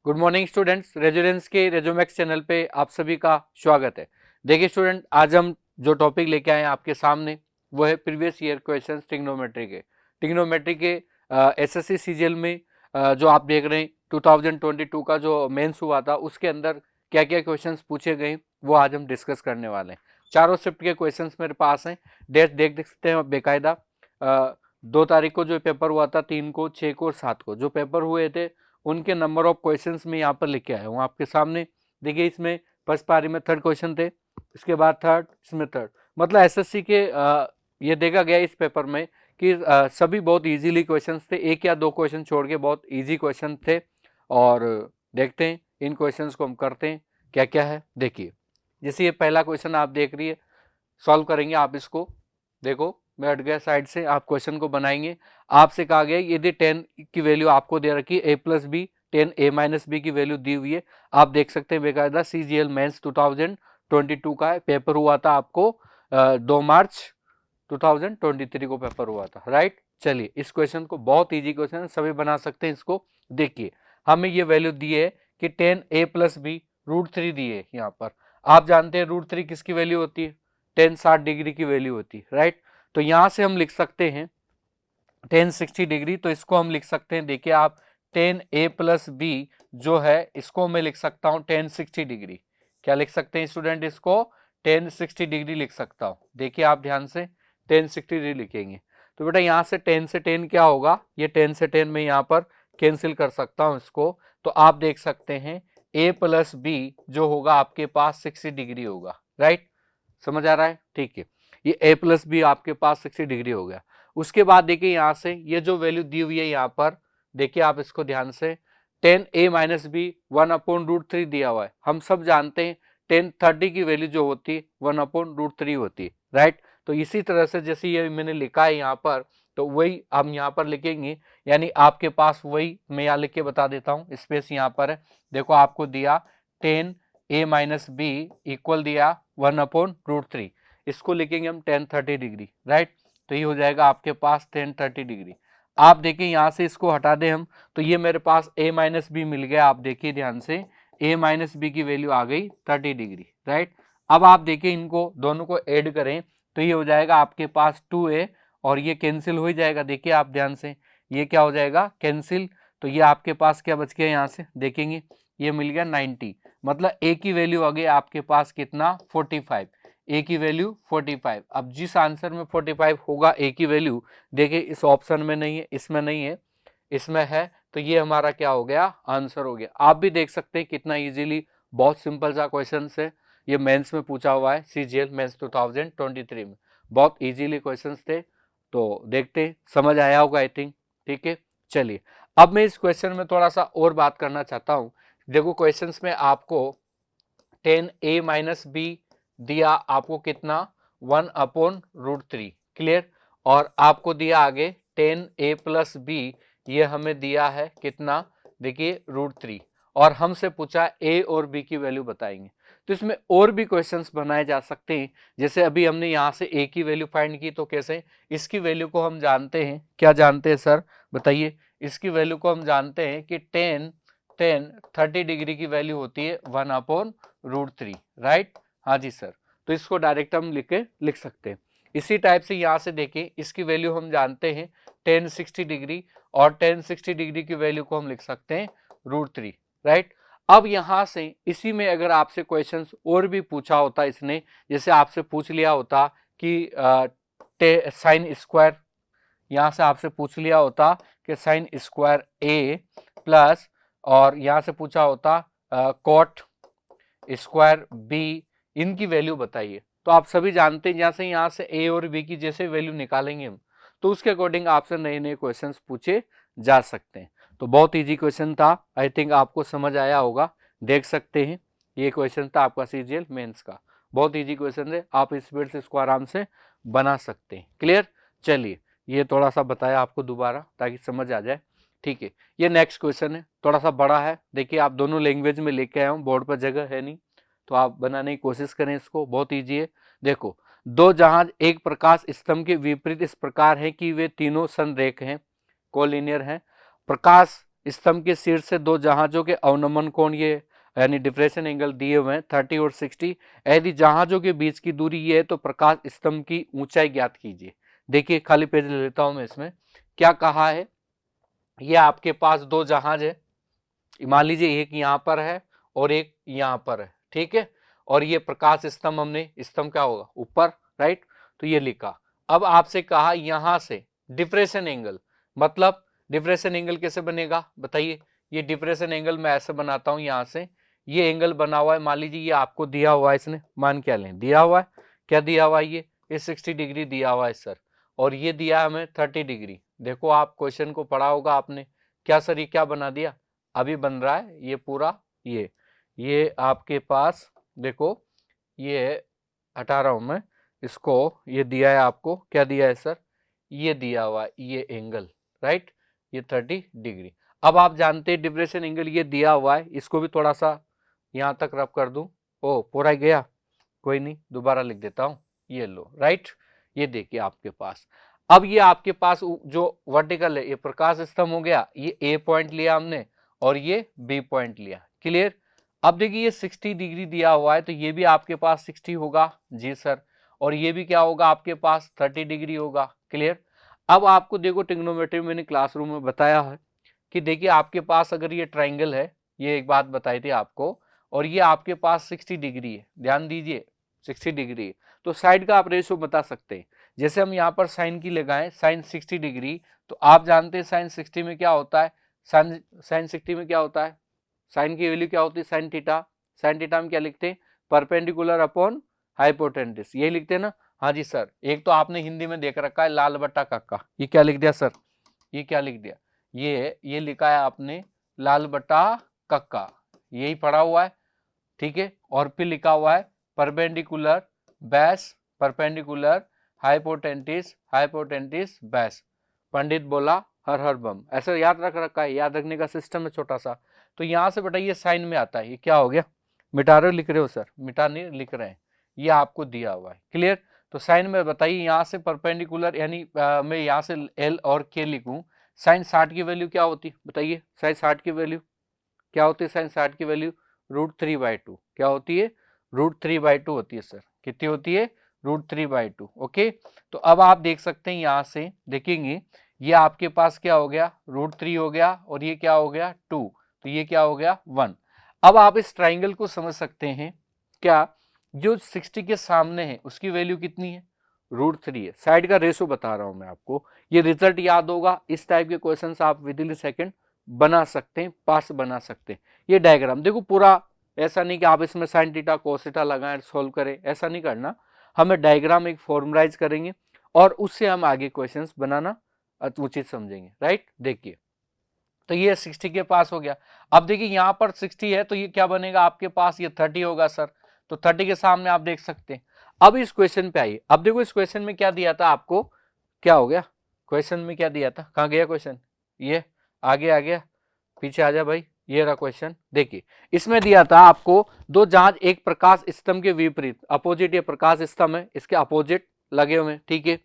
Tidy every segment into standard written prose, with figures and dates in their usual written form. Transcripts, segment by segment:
Good morning students, resonance के रेजोमैक्स channel पे आप सभी का स्वागत है। देखिए स्टूडेंट, आज हम जो टॉपिक लेके आए हैं आपके सामने वो है प्रीवियस ईयर क्वेश्चंस ट्रिग्नोमेट्री के एसएससी सीजीएल में जो आप देख रहे हैं 2022 का जो मेंस हुआ था उसके अंदर क्या क्या क्वेश्चंस पूछे गए वो आज हम डिस्कस करने वाले हैं। चारों शिफ्ट के क्वेश्चंस मेरे पास हैं, डेट देख सकते हैं बेकायदा। 2 तारीख को जो पेपर हुआ था, 3 को, 6 को और 7 को जो पेपर हुए थे उनके नंबर ऑफ क्वेश्चंस में यहाँ पर लिख के आया हूँ आपके सामने। देखिए इसमें फर्स्ट पारी में 3rd क्वेश्चन थे, इसके बाद 3rd, इसमें 3rd, मतलब एसएससी के ये देखा गया इस पेपर में कि सभी बहुत इजीली क्वेश्चंस थे, 1 या 2 क्वेश्चन छोड़ के बहुत इजी क्वेश्चन थे। और देखते हैं इन क्वेश्चंस को हम करते हैं क्या क्या है। देखिए जैसे ये पहला क्वेश्चन आप देख रही है, सॉल्व करेंगे आप इसको। देखो मैं हट गया साइड से, आप क्वेश्चन को बनाएंगे। आपसे कहा गया यदि 10 की वैल्यू आपको दे रखी है a+b, 10 a-b की वैल्यू दी हुई है। आप देख सकते हैं बेकायदा सीजीएल मेंस 2022 का है, पेपर हुआ था आपको 2 मार्च 2023 को पेपर हुआ था, राइट। चलिए इस क्वेश्चन को, बहुत इजी क्वेश्चन है, सभी बना सकते हैं इसको। देखिए हमें ये वैल्यू दी है कि 10 a+b √3 दी है यहाँ पर। आप जानते हैं √3 किसकी वैल्यू होती है, 10 60 डिग्री की वैल्यू होती है, राइट। तो यहां से हम लिख सकते हैं 10 60 डिग्री, तो इसको हम लिख सकते हैं, देखिए आप 10 a+b जो है इसको मैं लिख सकता हूं 10 60 डिग्री। क्या लिख सकते हैं स्टूडेंट, इसको 10 60 डिग्री लिख सकता हूं। देखिए आप ध्यान से 10 60 डिग्री लिखेंगे तो बेटा यहाँ से 10 से 10 क्या होगा, ये 10 से 10 में यहाँ पर कैंसिल कर सकता हूं इसको। तो आप देख सकते हैं a+b जो होगा आपके पास 60 डिग्री होगा, राइट। समझ आ रहा है, ठीक है। ये a+b आपके पास 60 डिग्री हो गया। उसके बाद देखिए यहाँ से ये जो वैल्यू दी हुई है यहाँ पर, देखिए आप इसको ध्यान से, 10 a-b 1/√3 दिया हुआ है। हम सब जानते हैं 10 30 की वैल्यू जो होती है 1/√3 होती है, राइट। तो इसी तरह से जैसे ये मैंने लिखा है यहाँ पर, तो वही हम यहाँ पर लिखेंगे, यानी आपके पास वही मैं यहाँ लिख के बता देता हूँ, स्पेस यहाँ पर है। देखो आपको दिया 10 a-b इक्वल दिया 1/√3, इसको लिखेंगे हम 10 30 डिग्री, राइट। तो ये हो जाएगा आपके पास 10 30 डिग्री। आप देखिए यहाँ से इसको हटा दें हम, तो ये मेरे पास a-b मिल गया। आप देखिए ध्यान से a-b की वैल्यू आ गई 30 डिग्री, राइट। अब आप देखिए इनको दोनों को ऐड करें तो ये हो जाएगा आपके पास 2a और ये कैंसिल हो ही जाएगा। देखिए आप ध्यान से, ये क्या हो जाएगा, कैंसिल। तो ये आपके पास क्या बच गया, यहाँ से देखेंगे ये मिल गया 90, मतलब a की वैल्यू आ गई आपके पास कितना, 45। a की वैल्यू 45। अब जिस आंसर में 45 होगा a की वैल्यू, देखिए इस ऑप्शन में नहीं है, इसमें नहीं है, इसमें है, तो ये हमारा क्या हो गया, आंसर हो गया। आप भी देख सकते हैं कितना इजीली, बहुत सिंपल सा क्वेश्चन है। ये मेंस में पूछा हुआ है, सीजीएल मेंस 2023 में बहुत इजीली क्वेश्चंस थे। तो देखते हैं, समझ आया होगा आई थिंक, ठीक है। चलिए अब मैं इस क्वेश्चन में थोड़ा सा और बात करना चाहता हूँ। देखो क्वेश्चंस में आपको 10 a-b दिया, आपको कितना 1/√3, क्लियर। और आपको दिया आगे 10 a+b, ये हमें दिया है कितना, देखिए √3, और हमसे पूछा a और b की वैल्यू बताएंगे। तो इसमें और भी क्वेश्चंस बनाए जा सकते हैं। जैसे अभी हमने यहाँ से a की वैल्यू फाइंड की, तो कैसे, इसकी वैल्यू को हम जानते हैं, क्या जानते हैं सर बताइए, इसकी वैल्यू को हम जानते हैं कि 10 30 डिग्री की वैल्यू होती है 1/√3, राइट। हाँ जी सर, तो इसको डायरेक्ट हम लिख सकते हैं। इसी टाइप से यहाँ से देखें, इसकी वैल्यू हम जानते हैं 10 60 डिग्री, और 10 60 डिग्री की वैल्यू को हम लिख सकते हैं √3, राइट। अब यहाँ से इसी में अगर आपसे क्वेश्चंस और भी पूछा होता इसने, जैसे आपसे पूछ लिया होता कि साइन स्क्वायर, यहाँ से आपसे पूछ लिया होता कि साइन स्क्वायर a प्लस, और यहाँ से पूछा होता कॉट स्क्वायर b, इनकी वैल्यू बताइए। तो आप सभी जानते हैं जैसे यहाँ से a और b की जैसे वैल्यू निकालेंगे हम, तो उसके अकॉर्डिंग आपसे नए नए क्वेश्चंस पूछे जा सकते हैं। तो बहुत इजी क्वेश्चन था, आई थिंक आपको समझ आया होगा। देख सकते हैं ये क्वेश्चन था आपका सीजीएल मेंस का, बहुत इजी क्वेश्चन है, आप इस स्पीड से इसको आराम से बना सकते हैं, क्लियर। चलिए ये थोड़ा सा बताया आपको दोबारा ताकि समझ आ जाए, ठीक है। ये नेक्स्ट क्वेश्चन है, थोड़ा सा बड़ा है। देखिए आप दोनों लैंग्वेज में लेके आया हूँ, बोर्ड पर जगह है नहीं तो आप बनाने की कोशिश करें इसको, बहुत ईजी है। देखो, 2 जहाज एक प्रकाश स्तंभ के विपरीत इस प्रकार है कि वे तीनों संरेख हैं, कोलिनियर हैं। प्रकाश स्तंभ के शीर्ष से दो जहाजों के अवनमन कोण ये यानी डिप्रेशन एंगल दिए हुए हैं 30 और 60। यदि जहाजों के बीच की दूरी ये है तो प्रकाश स्तंभ की ऊंचाई ज्ञात कीजिए। देखिए खाली पेज ले लेता हूं मैं, इसमें क्या कहा है, ये आपके पास दो जहाज है, मान लीजिए एक यहां पर है और एक यहां पर है, ठीक है, और ये प्रकाश स्तंभ, हमने स्तंभ क्या होगा ऊपर, राइट, तो ये लिखा। अब आपसे कहा यहां से डिप्रेशन एंगल, मतलब डिप्रेशन एंगल कैसे बनेगा बताइए। ये डिप्रेशन एंगल मैं ऐसे बनाता हूं, यहां से ये एंगल बना हुआ है, मान लीजिए ये आपको दिया हुआ है, इसने मान क्या लें दिया हुआ है, क्या दिया हुआ है, ये 60 डिग्री दिया हुआ है सर, और ये दिया है हमें 30 डिग्री। देखो आप क्वेश्चन को पढ़ा होगा आपने, क्या सर ये क्या बना दिया, अभी बन रहा है ये पूरा, ये आपके पास देखो, ये हटा रहा हूं मैं इसको, ये दिया है आपको, क्या दिया है सर, ये दिया हुआ है ये एंगल, राइट, ये 30 डिग्री। अब आप जानते हैं डिप्रेशन एंगल ये दिया हुआ है, इसको भी थोड़ा सा यहां तक रब कर दूं, ओ पूरा ही गया, कोई नहीं दोबारा लिख देता हूं, ये लो, राइट, ये देखिए आपके पास। अब ये आपके पास जो वर्टिकल है ये प्रकाश स्तंभ हो गया, ये ए पॉइंट लिया हमने और ये बी पॉइंट लिया, क्लियर। अब देखिए ये 60 डिग्री दिया हुआ है तो ये भी आपके पास 60 होगा, जी सर, और ये भी क्या होगा आपके पास 30 डिग्री होगा, क्लियर। अब आपको देखो ट्रिग्नोमेट्री में मैंने क्लासरूम में बताया है कि देखिए आपके पास अगर ये ट्राइंगल है, ये एक बात बताई थी आपको, और ये आपके पास 60 डिग्री है, ध्यान दीजिए 60 डिग्री, तो साइड का आप रेशो बता सकते हैं। जैसे हम यहाँ पर साइन की लगाएं, साइन 60 डिग्री, तो आप जानते हैं साइन 60 में क्या होता है, साइन 60 में क्या होता है, साइन की वैल्यू क्या होती है साइन थीटा, साइन थीटा में क्या लिखते हैं, परपेंडिकुलर अपॉन हाइपोटेन्यूस, ये लिखते हैं ना। हाँ जी सर, एक तो आपने हिंदी में देख रखा है लाल बट्टा कक्का, ये क्या लिख दिया सर, ये क्या लिख दिया, ये लिखा है आपने लाल बट्टा कक्का, यही पढ़ा हुआ है, ठीक है, और फिर लिखा हुआ है परपेंडिकुलर बेस, परपेंडिकुलर हाइपोटेन्टिस, हाइपोटेन्टिस बेस, पंडित बोला हर हर बम, ऐसा याद रख रखा है, याद रखने का सिस्टम है छोटा सा। तो यहां से बेटा ये साइन में आता है, ये क्या हो गया, मिटा रहे हो लिख रहे हो सर, मिटा नहीं लिख रहे हैं, ये आपको दिया हुआ है, क्लियर। तो साइन में बताइए यहाँ से परपेंडिकुलर यानी मैं यहाँ से एल और के लिखूं, साइन 60 की वैल्यू क्या होती बताइए, साइन 60 की वैल्यू क्या होती है, साइन 60 की वैल्यू √3/2, क्या होती है, √3/2 होती है सर, कितनी होती है, √3/2, ओके। तो अब आप देख सकते हैं यहां से देखेंगे, ये आपके पास क्या हो गया, √3 हो गया, और ये क्या हो गया 2, तो ये क्या हो गया 1। अब आप इस ट्राइंगल को समझ सकते हैं क्या, जो 60 के सामने है उसकी वैल्यू कितनी है, √3 है, साइड का रेशो बता रहा हूं मैं आपको, ये रिजल्ट याद होगा, इस टाइप के क्वेश्चन आप विद इन सेकेंड बना सकते हैं, पास बना सकते हैं। ये डायग्राम देखो पूरा, ऐसा नहीं कि आप इसमें साइन थीटा कोस थीटा लगाएं सोल्व करें, ऐसा नहीं करना, हमें डायग्राम एक फॉर्मलाइज करेंगे और उससे हम आगे क्वेश्चंस बनाना उचित समझेंगे, राइट। देखिए तो ये 60 के पास हो गया, अब देखिए यहाँ पर 60 है तो ये क्या बनेगा आपके पास, ये 30 होगा सर, तो 30 के सामने आप देख सकते हैं। अब इस क्वेश्चन पे आइए, अब देखो इस क्वेश्चन में क्या दिया था आपको, क्या हो गया, क्वेश्चन में क्या दिया था, कहाँ गया क्वेश्चन, ये आगे आ गया, पीछे आ जा भाई, ये रहा क्वेश्चन। देखिए इसमें दिया था आपको दो जहाज एक प्रकाश स्तंभ के विपरीत, अपोजिट, ये प्रकाश स्तंभ है इसके अपोजिट लगे हुए, ठीक है,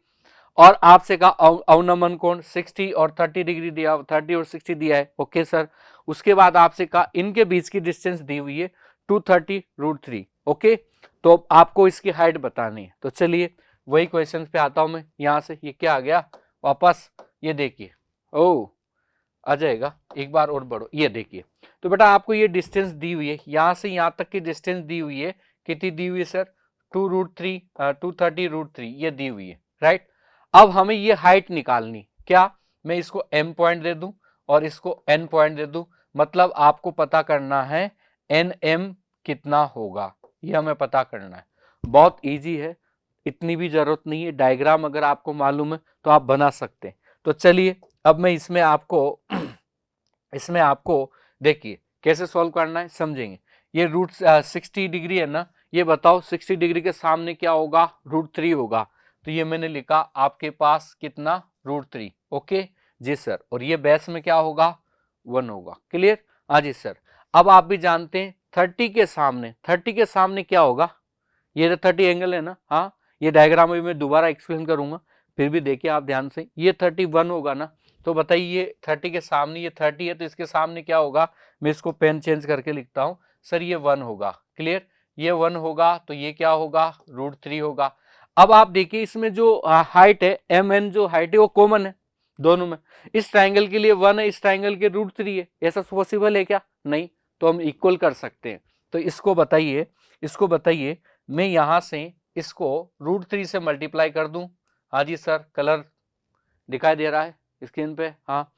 और आपसे कहा अवनमन कोण 60 और 30 डिग्री दिया, 30 और 60 दिया है, ओके सर। उसके बाद आपसे कहा इनके बीच की डिस्टेंस दी हुई है 230 √3, ओके, तो आपको इसकी हाइट बतानी है। तो चलिए वही क्वेश्चन पे आता हूं मैं, यहां से ये क्या आ गया वापस, ये देखिए, ओ आ जाएगा, एक बार और बढ़ो, ये देखिए, तो बेटा आपको ये डिस्टेंस दी हुई है, यहां से यहां तक की डिस्टेंस दी हुई है, कितनी दी हुई है सर, 230 √3 ये दी हुई है, राइट। अब हमें ये हाइट निकालनी, क्या मैं इसको m पॉइंट दे दूं और इसको n पॉइंट दे दूं, मतलब आपको पता करना है nm कितना होगा, ये हमें पता करना है, बहुत इजी है, इतनी भी जरूरत नहीं है, डायग्राम अगर आपको मालूम है तो आप बना सकते हैं। तो चलिए अब मैं इसमें आपको देखिए कैसे सॉल्व करना है समझेंगे। ये √60 डिग्री है ना, ये बताओ 60 डिग्री के सामने क्या होगा, √3 होगा, तो ये मैंने लिखा आपके पास कितना, √3, ओके जी सर, और ये बेस में क्या होगा 1 होगा, क्लियर। हाँ जी सर। अब आप भी जानते हैं 30 के सामने क्या होगा, ये तो 30 एंगल है ना, हाँ ये डायग्राम भी मैं दोबारा एक्सप्लेन करूंगा, फिर भी देखिए आप ध्यान से, ये 31 होगा ना, तो बताइए 30 के सामने ये 30 है तो इसके सामने क्या होगा, मैं इसको पेन चेंज करके लिखता हूं सर, ये 1 होगा। क्लियर, ये 1 होगा तो ये क्या होगा, √3 होगा। अब आप देखिए इसमें जो हाइट है mn, जो हाइट है वो कॉमन है दोनों में। इस ट्राइंगल के लिए 1 है, इस ट्राइंगल के √3 है, ऐसा पॉसिबल है क्या, नहीं। तो हम इक्वल कर सकते हैं। तो इसको बताइए मैं यहां से इसको √3 से मल्टीप्लाई कर दूं। हाँ जी सर, कलर दिखाई दे रहा है स्क्रीन पे, हाँ।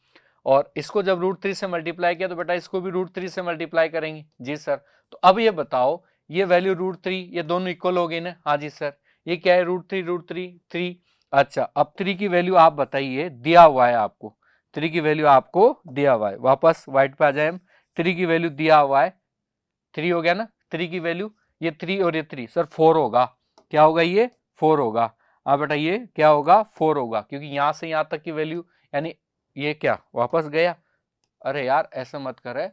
और इसको जब √3 से मल्टीप्लाई किया तो बेटा इसको भी √3 से मल्टीप्लाई करेंगे। जी सर, तो अब ये बताओ ये वैल्यू √3, ये दोनों इक्वल हो गई ना। हाँ जी सर, ये क्या है, √3 3। अच्छा, अब 3 की वैल्यू आप बताइए, दिया हुआ है आपको, 3 की वैल्यू आपको दिया हुआ है। वापस व्हाइट पे आ जाए हम, 3 की वैल्यू दिया हुआ है, 3 हो गया ना, 3 की वैल्यू, ये 3 और ये 3 सर 4 होगा। क्या होगा, ये 4 होगा। आप बेटा ये क्या होगा, 4 होगा, क्योंकि यहां से यहां तक की वैल्यू, यानी ये क्या वापस गया। अरे यार ऐसा मत करे,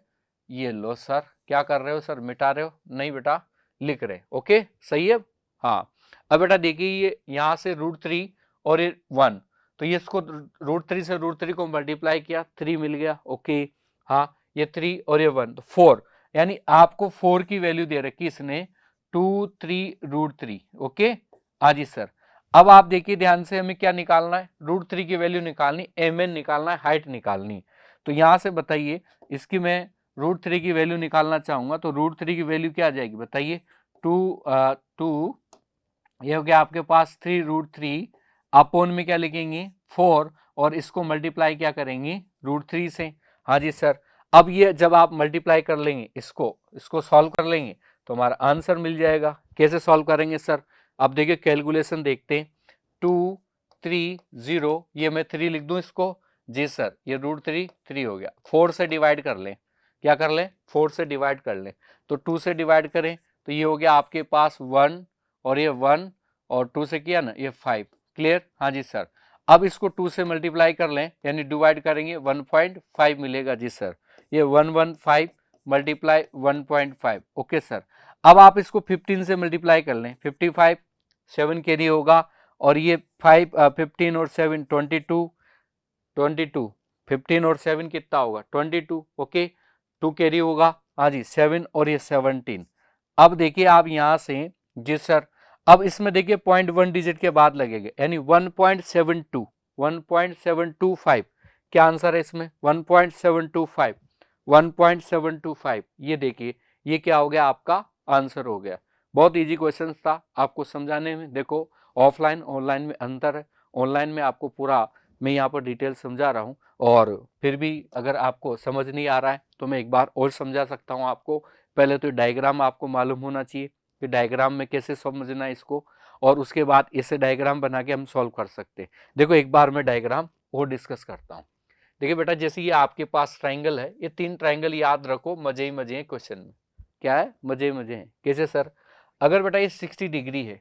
ये लो सर, क्या कर रहे हो सर, मिटा रहे हो, नहीं बेटा लिख रहे। ओके सही है, हाँ। अब बेटा देखिए ये यहां से √3 और ये 1, तो ये इसको √3 से √3 को मल्टीप्लाई किया, 3 मिल गया। ओके, हाँ, ये 3 और ये 1 तो 4, यानी आपको 4 की वैल्यू दे रखी इसने 2 3 √3। ओके, हाँ जी सर। अब आप देखिए ध्यान से, हमें क्या निकालना है, √3 की वैल्यू निकालनी, mn निकालना है, हाइट निकालनी। तो यहां से बताइए इसकी मैं √3 की वैल्यू निकालना चाहूंगा, तो √3 की वैल्यू क्या आ जाएगी बताइए, 2 ये हो गया आपके पास 3 √3, अपोन में क्या लिखेंगे 4, और इसको मल्टीप्लाई क्या करेंगे √3 से। हाँ जी सर, अब ये जब आप मल्टीप्लाई कर लेंगे, इसको सॉल्व कर लेंगे तो हमारा आंसर मिल जाएगा। कैसे सॉल्व करेंगे सर, अब देखिए कैलकुलेशन देखते हैं। 2 3 0, ये मैं 3 लिख दूं इसको। जी सर, ये √3 3 हो गया। 4 से डिवाइड कर लें, क्या कर लें, 4 से डिवाइड कर लें, तो 2 से डिवाइड करें तो ये हो गया आपके पास 1, और ये 1 और 2 से किया ना, ये 5। क्लियर, हाँ जी सर। अब इसको 2 से मल्टीप्लाई कर लें, यानी डिवाइड करेंगे, 1.5 मिलेगा। जी सर, ये 115 मल्टीप्लाई 1.5। ओके सर, अब आप इसको 15 से मल्टीप्लाई कर लें, 55 7 कैरी होगा, और ये 15 और 7 22 22, 15 और 7 कितना होगा 22। ओके, 2 कैरी होगा, हाँ जी 7 और ये 17। अब देखिए आप यहां से, जी सर, अब इसमें देखिए 0.1 डिजिट के बाद लगेगा, यानी 1.72 1.725। क्या आंसर है इसमें, 1.725 1.725। ये देखिए ये क्या हो गया, आपका आंसर हो गया। बहुत इजी क्वेश्चन था आपको समझाने में। देखो ऑफलाइन ऑनलाइन में अंतर है, ऑनलाइन में आपको पूरा मैं यहाँ पर डिटेल समझा रहा हूँ, और फिर भी अगर आपको समझ नहीं आ रहा है तो मैं एक बार और समझा सकता हूँ आपको। पहले तो डायग्राम आपको मालूम होना चाहिए कि डायग्राम में कैसे समझना है इसको, और उसके बाद इसे डायग्राम बना के हम सॉल्व कर सकते हैं। देखो एक बार मैं डायग्राम और डिस्कस करता हूँ। देखिए बेटा, जैसे ये आपके पास ट्राइंगल है, ये 3 ट्राइंगल याद रखो, मजे ही मजे हैं क्वेश्चन में। क्या है, मजे ही मजे हैं। कैसे सर, अगर बेटा ये 60 डिग्री है,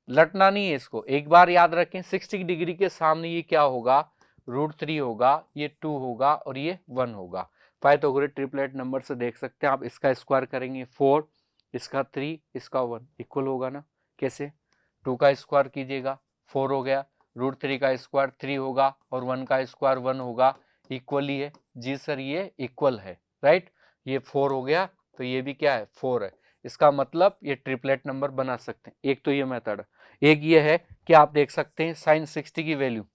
लटना नहीं है इसको, एक बार याद रखें 60 डिग्री के सामने ये क्या होगा, √3 होगा, ये 2 होगा और ये 1 होगा। पाइथागोरस ट्रिपलेट नंबर से देख सकते हैं आप, इसका स्क्वायर करेंगे 4, इसका 3, इसका 1 इक्वल होगा ना। कैसे, 2 का स्क्वायर कीजिएगा 4 हो गया, √3 का स्क्वायर 3 होगा, और 1 का स्क्वायर 1 होगा, इक्वल ही है। जी सर, ये इक्वल है, राइट। ये 4 हो गया तो ये भी क्या है 4 है। इसका मतलब ये ट्रिपलेट नंबर बना सकते हैं। एक तो ये मेथड, एक ये है कि आप देख सकते हैं साइन 60 की वैल्यू,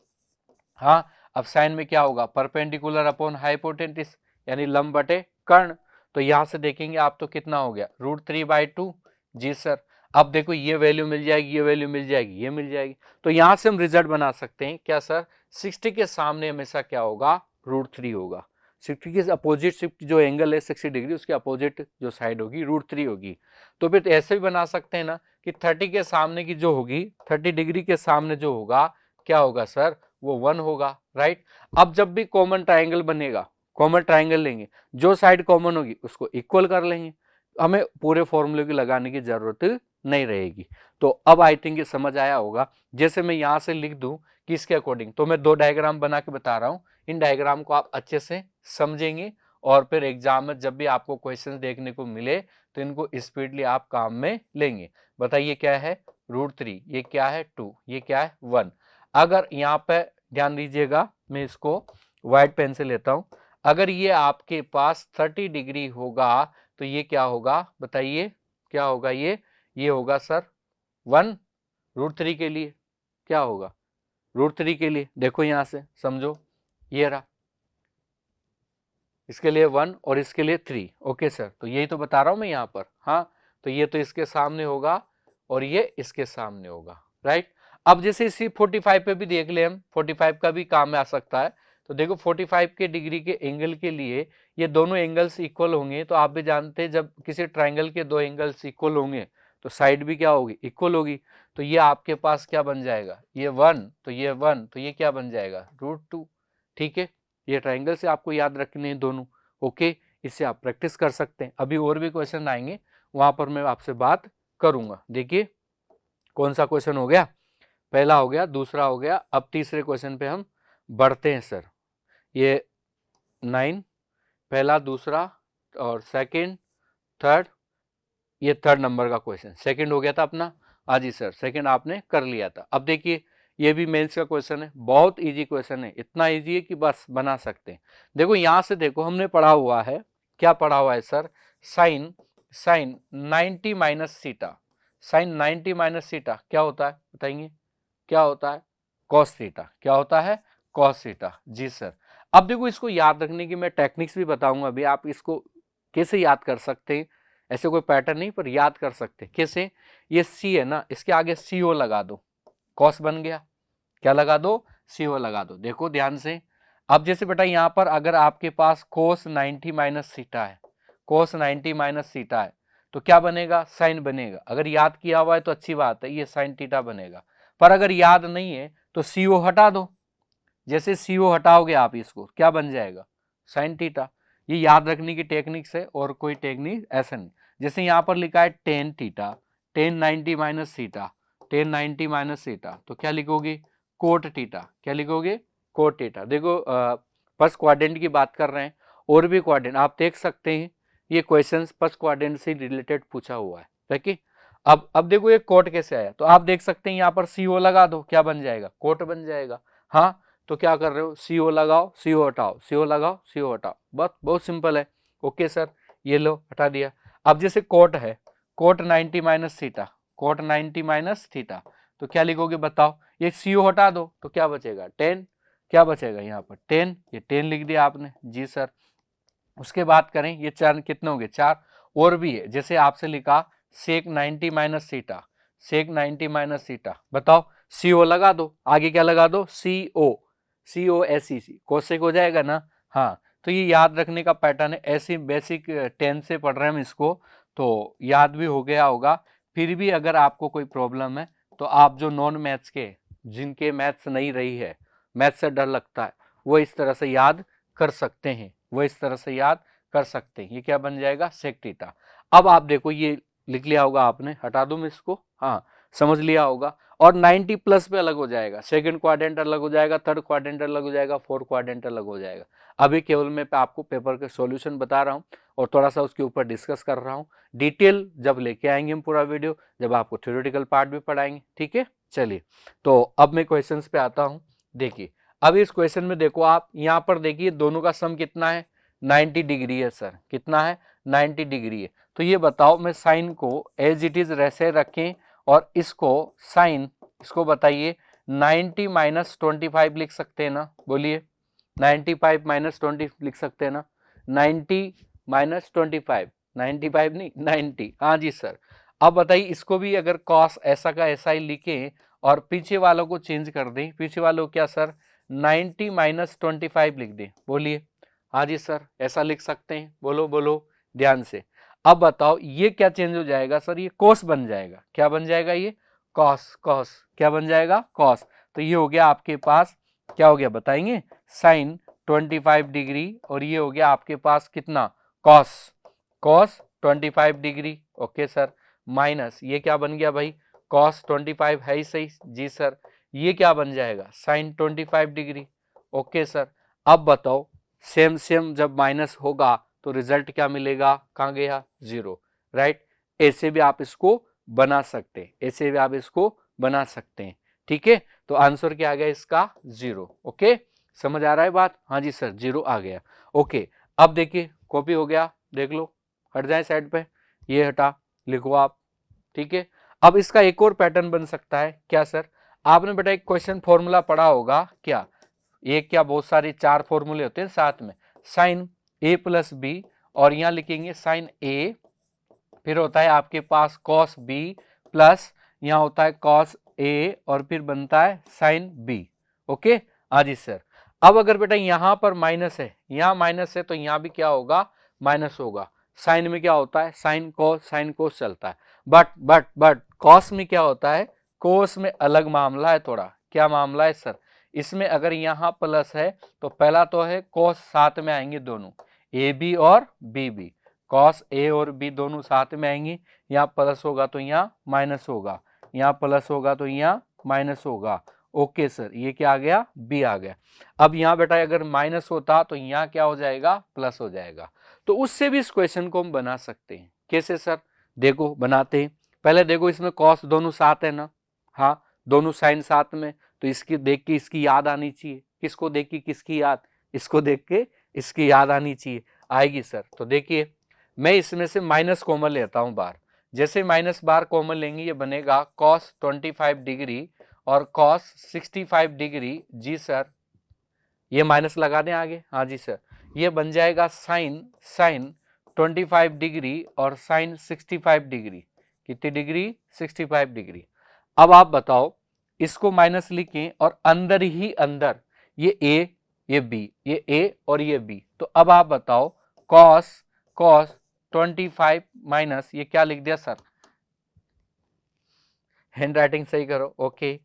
हाँ। अब साइन में क्या होगा, परपेंडिकुलर अपॉन हाइपोटेन्यूस, यानी लंब बटे कर्ण। तो यहां से देखेंगे आप तो कितना हो गया, √3/2। जी सर, अब देखो ये वैल्यू मिल जाएगी, ये वैल्यू मिल जाएगी, ये मिल जाएगी। तो यहां से हम रिजल्ट बना सकते हैं क्या सर, 60 के सामने हमेशा क्या होगा, √3 होगा। 60 के अपोजिट शिफ्ट जो एंगल है 60 डिग्री, उसके अपोजिट जो साइड होगी √3 होगी। तो फिर ऐसे भी बना सकते हैं ना कि 30 के सामने की जो होगी, 30 डिग्री के सामने जो होगा क्या होगा सर, वो 1 होगा, राइट। अब जब भी कॉमन ट्राइंगल बनेगा, कॉमन ट्राइंगल लेंगे, जो साइड कॉमन होगी उसको इक्वल कर लेंगे, हमें पूरे फॉर्मूले की लगाने की जरूरत नहीं रहेगी। तो अब आई थिंक ये समझ आया होगा। जैसे मैं यहां से लिख दूं कि इसके अकॉर्डिंग, तो मैं 2 डायग्राम बना के बता रहा हूं, इन डायग्राम को आप अच्छे से समझेंगे, और फिर एग्जाम में जब भी आपको क्वेश्चन देखने को मिले तो इनको स्पीडली आप काम में लेंगे। बताइए क्या है, √3, ये क्या है 2, ये क्या है 1। अगर यहाँ पे ध्यान दीजिएगा, मैं इसको व्हाइट पेन से लेता हूं, अगर ये आपके पास 30 डिग्री होगा तो ये क्या होगा बताइए, क्या होगा ये होगा सर 1√3 के लिए, क्या होगा √3 के लिए, देखो यहां से समझो, ये रहा, इसके लिए 1 और इसके लिए 3। ओके सर, तो यही तो बता रहा हूं मैं यहाँ पर। हाँ, तो ये तो इसके सामने होगा और ये इसके सामने होगा, राइट। अब जैसे इसी 45 पे भी देख ले हम, 45 का भी काम में आ सकता है। तो देखो 45 के डिग्री के एंगल के लिए ये दोनों एंगल्स इक्वल होंगे, तो आप भी जानते हैं जब किसी ट्राइंगल के दो एंगल्स इक्वल होंगे तो साइड भी क्या होगी, इक्वल होगी। तो ये आपके पास क्या बन जाएगा, ये 1 तो ये 1 तो ये क्या बन जाएगा √2। ठीक है, ये ट्राइंगल से आपको याद रखने हैं दोनों। ओके, इससे आप प्रैक्टिस कर सकते हैं। अभी और भी क्वेश्चन आएंगे, वहां पर मैं आपसे बात करूंगा। देखिए कौन सा क्वेश्चन हो गया, पहला हो गया, दूसरा हो गया, अब तीसरे क्वेश्चन पे हम बढ़ते हैं सर। ये 9, पहला, दूसरा और सेकंड, थर्ड, ये थर्ड नंबर का क्वेश्चन, सेकंड हो गया था अपना। हाँ जी सर, सेकंड आपने कर लिया था। अब देखिए ये भी मेंस का क्वेश्चन है, बहुत इजी क्वेश्चन है, इतना इजी है कि बस बना सकते हैं। देखो यहां से देखो हमने पढ़ा हुआ है, क्या पढ़ा हुआ है sir, sine sine 90 minus theta, sine 90 minus theta क्या होता है बताएंगे, क्या होता है कॉस थीटा, क्या होता है कॉस थीटा। जी सर। अब देखो इसको याद रखने की मैं टेक्निक्स भी बताऊंगा, अभी आप इसको कैसे याद कर सकते हैं, ऐसे कोई पैटर्न नहीं पर याद कर सकते कैसे। ये सी है ना, इसके आगे सीओ लगा दो, कॉस बन गया, क्या लगा दो, सीओ लगा दो। देखो ध्यान से, अब जैसे बेटा यहां पर अगर आपके पास कोस 90 माइनस सीटा है, कोस 90 माइनस सीटा है तो क्या बनेगा, साइन बनेगा। अगर याद किया हुआ है तो अच्छी बात है, ये साइन थीटा बनेगा। पर अगर याद नहीं है तो सीओ हटा दो, जैसे सीओ हटाओगे आप इसको क्या बन जाएगा, साइन थीटा। ये याद रखने की टेक्निक्स है और कोई टेक्निक ऐसा नहीं। जैसे यहाँ पर लिखा है tan theta, ten 90 minus theta, ten 90 minus theta, तो क्या लिखोगे कोट थीटा, क्या लिखोगे कोट थीटा। देखो फर्स्ट क्वाड्रेंट की बात कर रहे हैं, और भी क्वाड्रेंट आप देख सकते हैं, ये क्वेश्चन फर्स्ट क्वाड्रेंट से रिलेटेड पूछा हुआ है। देखिए अब देखो ये कोट कैसे आया, तो आप देख सकते हैं यहाँ पर सीओ लगा दो, क्या बन जाएगा कोट बन जाएगा। हाँ, तो क्या कर रहे हो, सीओ लगाओ, सीओ हटाओ, सीओ लगाओ, सीओ हटाओ, बस बहुत सिंपल है। ओके सर, ये लो हटा दिया। अब जैसे कोट है, cot 90 minus theta, cot 90 minus theta, तो क्या लिखोगे बताओ, ये सीओ हटा दो तो क्या बचेगा 10, क्या बचेगा यहाँ पर 10, ये 10 लिख दिया आपने। जी सर। उसके बाद करें, ये चार कितने हो गए, चार। और भी है, जैसे आपसे लिखा sec 90 minus theta, sec 90 minus theta, बताओ सीओ लगा दो, आगे क्या लगा दो co, co S C, cosec हो जाएगा ना। हाँ, तो ये याद रखने का पैटर्न है, ऐसे बेसिक 10 से पढ़ रहे हैं हम इसको, तो याद भी हो गया होगा। फिर भी अगर आपको कोई प्रॉब्लम है तो आप जो नॉन मैथ्स के, जिनके मैथ्स नहीं रही है, मैथ्स से डर लगता है, वो इस तरह से याद कर सकते हैं, वो इस तरह से याद कर सकते हैं। ये क्या बन जाएगा सेक थीटा। अब आप देखो ये लिख लिया होगा आपने, हटा दूं मैं इसको, हाँ समझ लिया होगा। और 90 प्लस पे अलग हो जाएगा, सेकंड क्वाड्रेंट अलग हो जाएगा, थर्ड क्वाड्रेंट अलग हो जाएगा, फोर्थ क्वाड्रेंट अलग हो जाएगा। अभी केवल मैं आपको पेपर के सॉल्यूशन बता रहा हूँ और थोड़ा सा उसके ऊपर डिस्कस कर रहा हूँ। डिटेल जब लेके आएंगे हम पूरा वीडियो, जब आपको थ्योरेटिकल पार्ट भी पढ़ाएंगे। ठीक है, चलिए तो अब मैं क्वेश्चन पे आता हूँ। देखिए अब इस क्वेश्चन में देखो आप यहाँ पर देखिए दोनों का सम कितना है, 90 डिग्री है सर, कितना है 90 डिग्री है। तो ये बताओ मैं साइन को एज इट इज वैसे रखें और इसको साइन, इसको बताइए 90 माइनस 25 लिख सकते हैं ना, बोलिए 95 माइनस 20 लिख सकते हैं ना, 90 माइनस 25, 95 नहीं 90, हाँ जी सर। अब बताइए इसको भी अगर कॉस ऐसा का ऐसा ही लिखें और पीछे वालों को चेंज कर दें, पीछे वालों को क्या सर 90 माइनस 25 लिख दें, बोलिए। हाँ जी सर, ऐसा लिख सकते हैं, बोलो बोलो ध्यान से। अब बताओ ये क्या चेंज हो जाएगा सर, ये कॉस बन जाएगा, क्या बन जाएगा ये कॉस, कॉस क्या बन जाएगा कॉस। तो ये हो गया आपके पास, क्या हो गया बताएंगे साइन 25 डिग्री, और ये हो गया आपके पास कितना cos, cos 25 degree. Okay sir, minus ये क्या बन गया भाई कॉस 25 है ही सही। जी सर, ये क्या बन जाएगा साइन 25 डिग्री। ओके सर, अब बताओ सेम सेम जब माइनस होगा तो रिजल्ट क्या मिलेगा, कहाँ गया जीरो, राइट। ऐसे भी आप इसको बना सकते हैं, ऐसे भी आप इसको बना सकते हैं। ठीक है, तो आंसर क्या आ गया इसका जीरो। ओके समझ आ रहा है बात? हाँ जी सर, 0 आ गया। ओके, अब देखिए कॉपी हो गया, देख लो, हट जाए साइड पे, ये हटा, लिखो आप, ठीक है। अब इसका एक और पैटर्न बन सकता है, क्या सर? आपने बेटा एक क्वेश्चन फॉर्मूला पढ़ा होगा क्या, एक क्या बहुत सारे 4 फॉर्मूले होते हैं साथ में, साइन ए प्लस बी, और यहां लिखेंगे साइन ए, फिर होता है आपके पास कॉस बी प्लस यहां होता है कॉस ए, और फिर बनता है साइन बी। ओके, हाँ जी सर। अब अगर बेटा यहां पर माइनस है, यहां माइनस है, तो यहां भी क्या होगा, माइनस होगा। साइन में क्या होता है, साइन कोस चलता है। बट कॉस में क्या होता है, कोस में अलग मामला है थोड़ा। क्या मामला है सर? इसमें अगर यहां प्लस है तो पहला तो है कोस, साथ में आएंगे दोनों, ए बी और बी बी, कॉस ए और बी दोनों साथ में आएंगे। यहाँ प्लस होगा तो यहाँ माइनस होगा, यहाँ प्लस होगा तो यहाँ माइनस होगा। ओके सर, ये क्या आ गया, बी आ गया। अब यहाँ बेटा अगर माइनस होता तो यहाँ क्या हो जाएगा, प्लस हो जाएगा। तो उससे भी इस क्वेश्चन को हम बना सकते हैं। कैसे सर? देखो बनाते हैं। पहले देखो इसमें कॉस दोनों साथ है ना, हाँ दोनों साइन साथ में, तो इसकी देख के इसकी याद आनी चाहिए। किसको देख के किसकी याद? इसको देख के इसकी याद आनी चाहिए। आएगी सर। तो देखिए मैं इसमें से माइनस कॉमन लेता हूं बार, जैसे माइनस बार कॉमन लेंगे ये बनेगा कॉस 25 डिग्री और कॉस 65 डिग्री। जी सर, ये माइनस लगा दें आगे, हाँ जी सर, ये बन जाएगा साइन 25 डिग्री और साइन 65 डिग्री। कितनी डिग्री? 65 डिग्री। अब आप बताओ, इसको माइनस लिखें और अंदर ही अंदर ये ए, ये बी, ये ए और ये बी, तो अब आप बताओ कॉस 25 माइनस ये क्या लिख दिया सर, हैंड राइटिंग सही करो। ओके,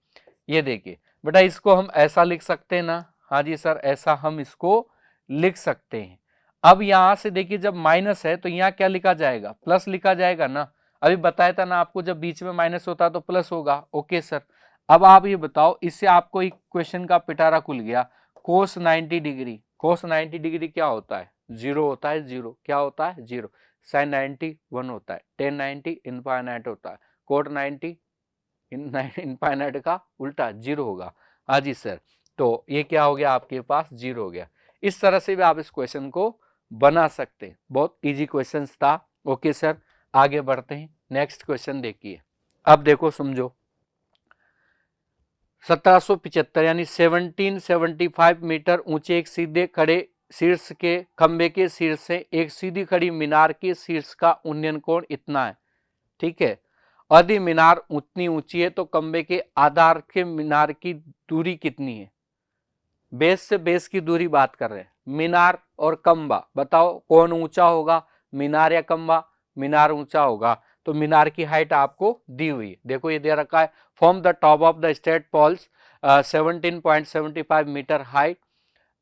ये देखिए बेटा इसको हम ऐसा लिख सकते हैं ना, हाँ जी सर ऐसा हम इसको लिख सकते हैं। अब यहां से देखिए जब माइनस है तो यहाँ क्या लिखा जाएगा, प्लस लिखा जाएगा ना। अभी बताया था ना आपको, जब बीच में माइनस होता तो प्लस होगा। ओके सर, अब आप ये बताओ, इससे आपको एक क्वेश्चन का पिटारा खुल गया। कोस 90 डिग्री, कोस 90 डिग्री क्या होता है, जीरो होता है, जीरो क्या होता है, जीरो। साइन 90 1 होता है, टेन 90 इनफाइनाइट होता है, कोट 90 इनफाइनाइट का उल्टा जीरो होगा। हाँ जी सर, तो ये क्या हो गया आपके पास, जीरो हो गया। इस तरह से भी आप इस क्वेश्चन को बना सकते हैं। बहुत इजी क्वेश्चन था। ओके सर, आगे बढ़ते हैं। नेक्स्ट क्वेश्चन देखिए। अब देखो समझो, 1775 यानी 1775 मीटर ऊंचे एक सीधे खड़े शीर्ष के खंबे के शीर्ष से एक सीधी खड़ी मीनार के शीर्ष का उन्नयन कोण इतना है। ठीक है, यदि मीनार उतनी ऊंची है तो खंबे के आधार के मीनार की दूरी कितनी है? बेस से बेस की दूरी बात कर रहे हैं। मीनार और खंबा, बताओ कौन ऊंचा होगा, मीनार या खंबा? मीनार ऊंचा होगा। तो मीनार की हाइट आपको दी हुई है, देखो ये दे रखा है, from the top of the state poles 17.75 metre high,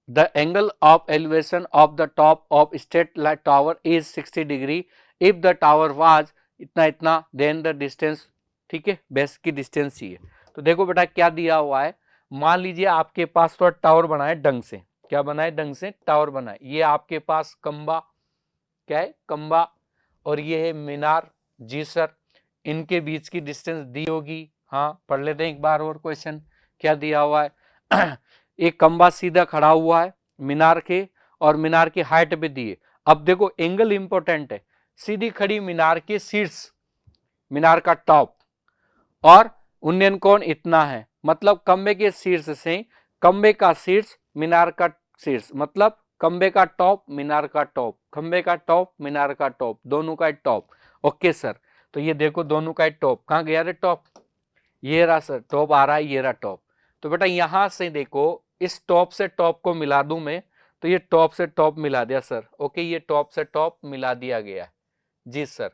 the angle of elevation of the top of state tower is 60 degree if the tower was इतना इतना, देन द डिस्टेंस। ठीक है, बेस की डिस्टेंस चाहिए। तो देखो बेटा क्या दिया हुआ है, मान लीजिए आपके पास तो टावर बनाए ढंग से, क्या बनाए, ढंग से टावर बनाए। ये आपके पास खंबा, क्या है, खंबा, और ये है मीनार। जी सर, इनके बीच की डिस्टेंस दी होगी। हाँ, पढ़ लेते हैं एक बार और क्वेश्चन, क्या दिया हुआ है। एक खंबा सीधा खड़ा हुआ है मीनार के, और मीनार की हाइट भी दी है। अब देखो एंगल इंपॉर्टेंट है, सीधी खड़ी मीनार के शीर्ष, मीनार का टॉप, और उन्नयन कोण इतना है, मतलब खंबे के शीर्ष से, खंबे का शीर्ष मीनार का शीर्ष, मतलब खंबे का टॉप मीनार का टॉप, खंबे का टॉप मीनार का टॉप, दोनों का टॉप। ओके सर, तो ये देखो दोनों का टॉप कहाँ गया रे, टॉप, ये रहा सर, टॉप आ रहा है, ये रहा टॉप। तो बेटा यहां से देखो, इस टॉप से टॉप को मिला दूं मैं, तो ये टॉप से टॉप मिला दिया सर। ओके, ये टॉप से टॉप मिला दिया गया। जी सर,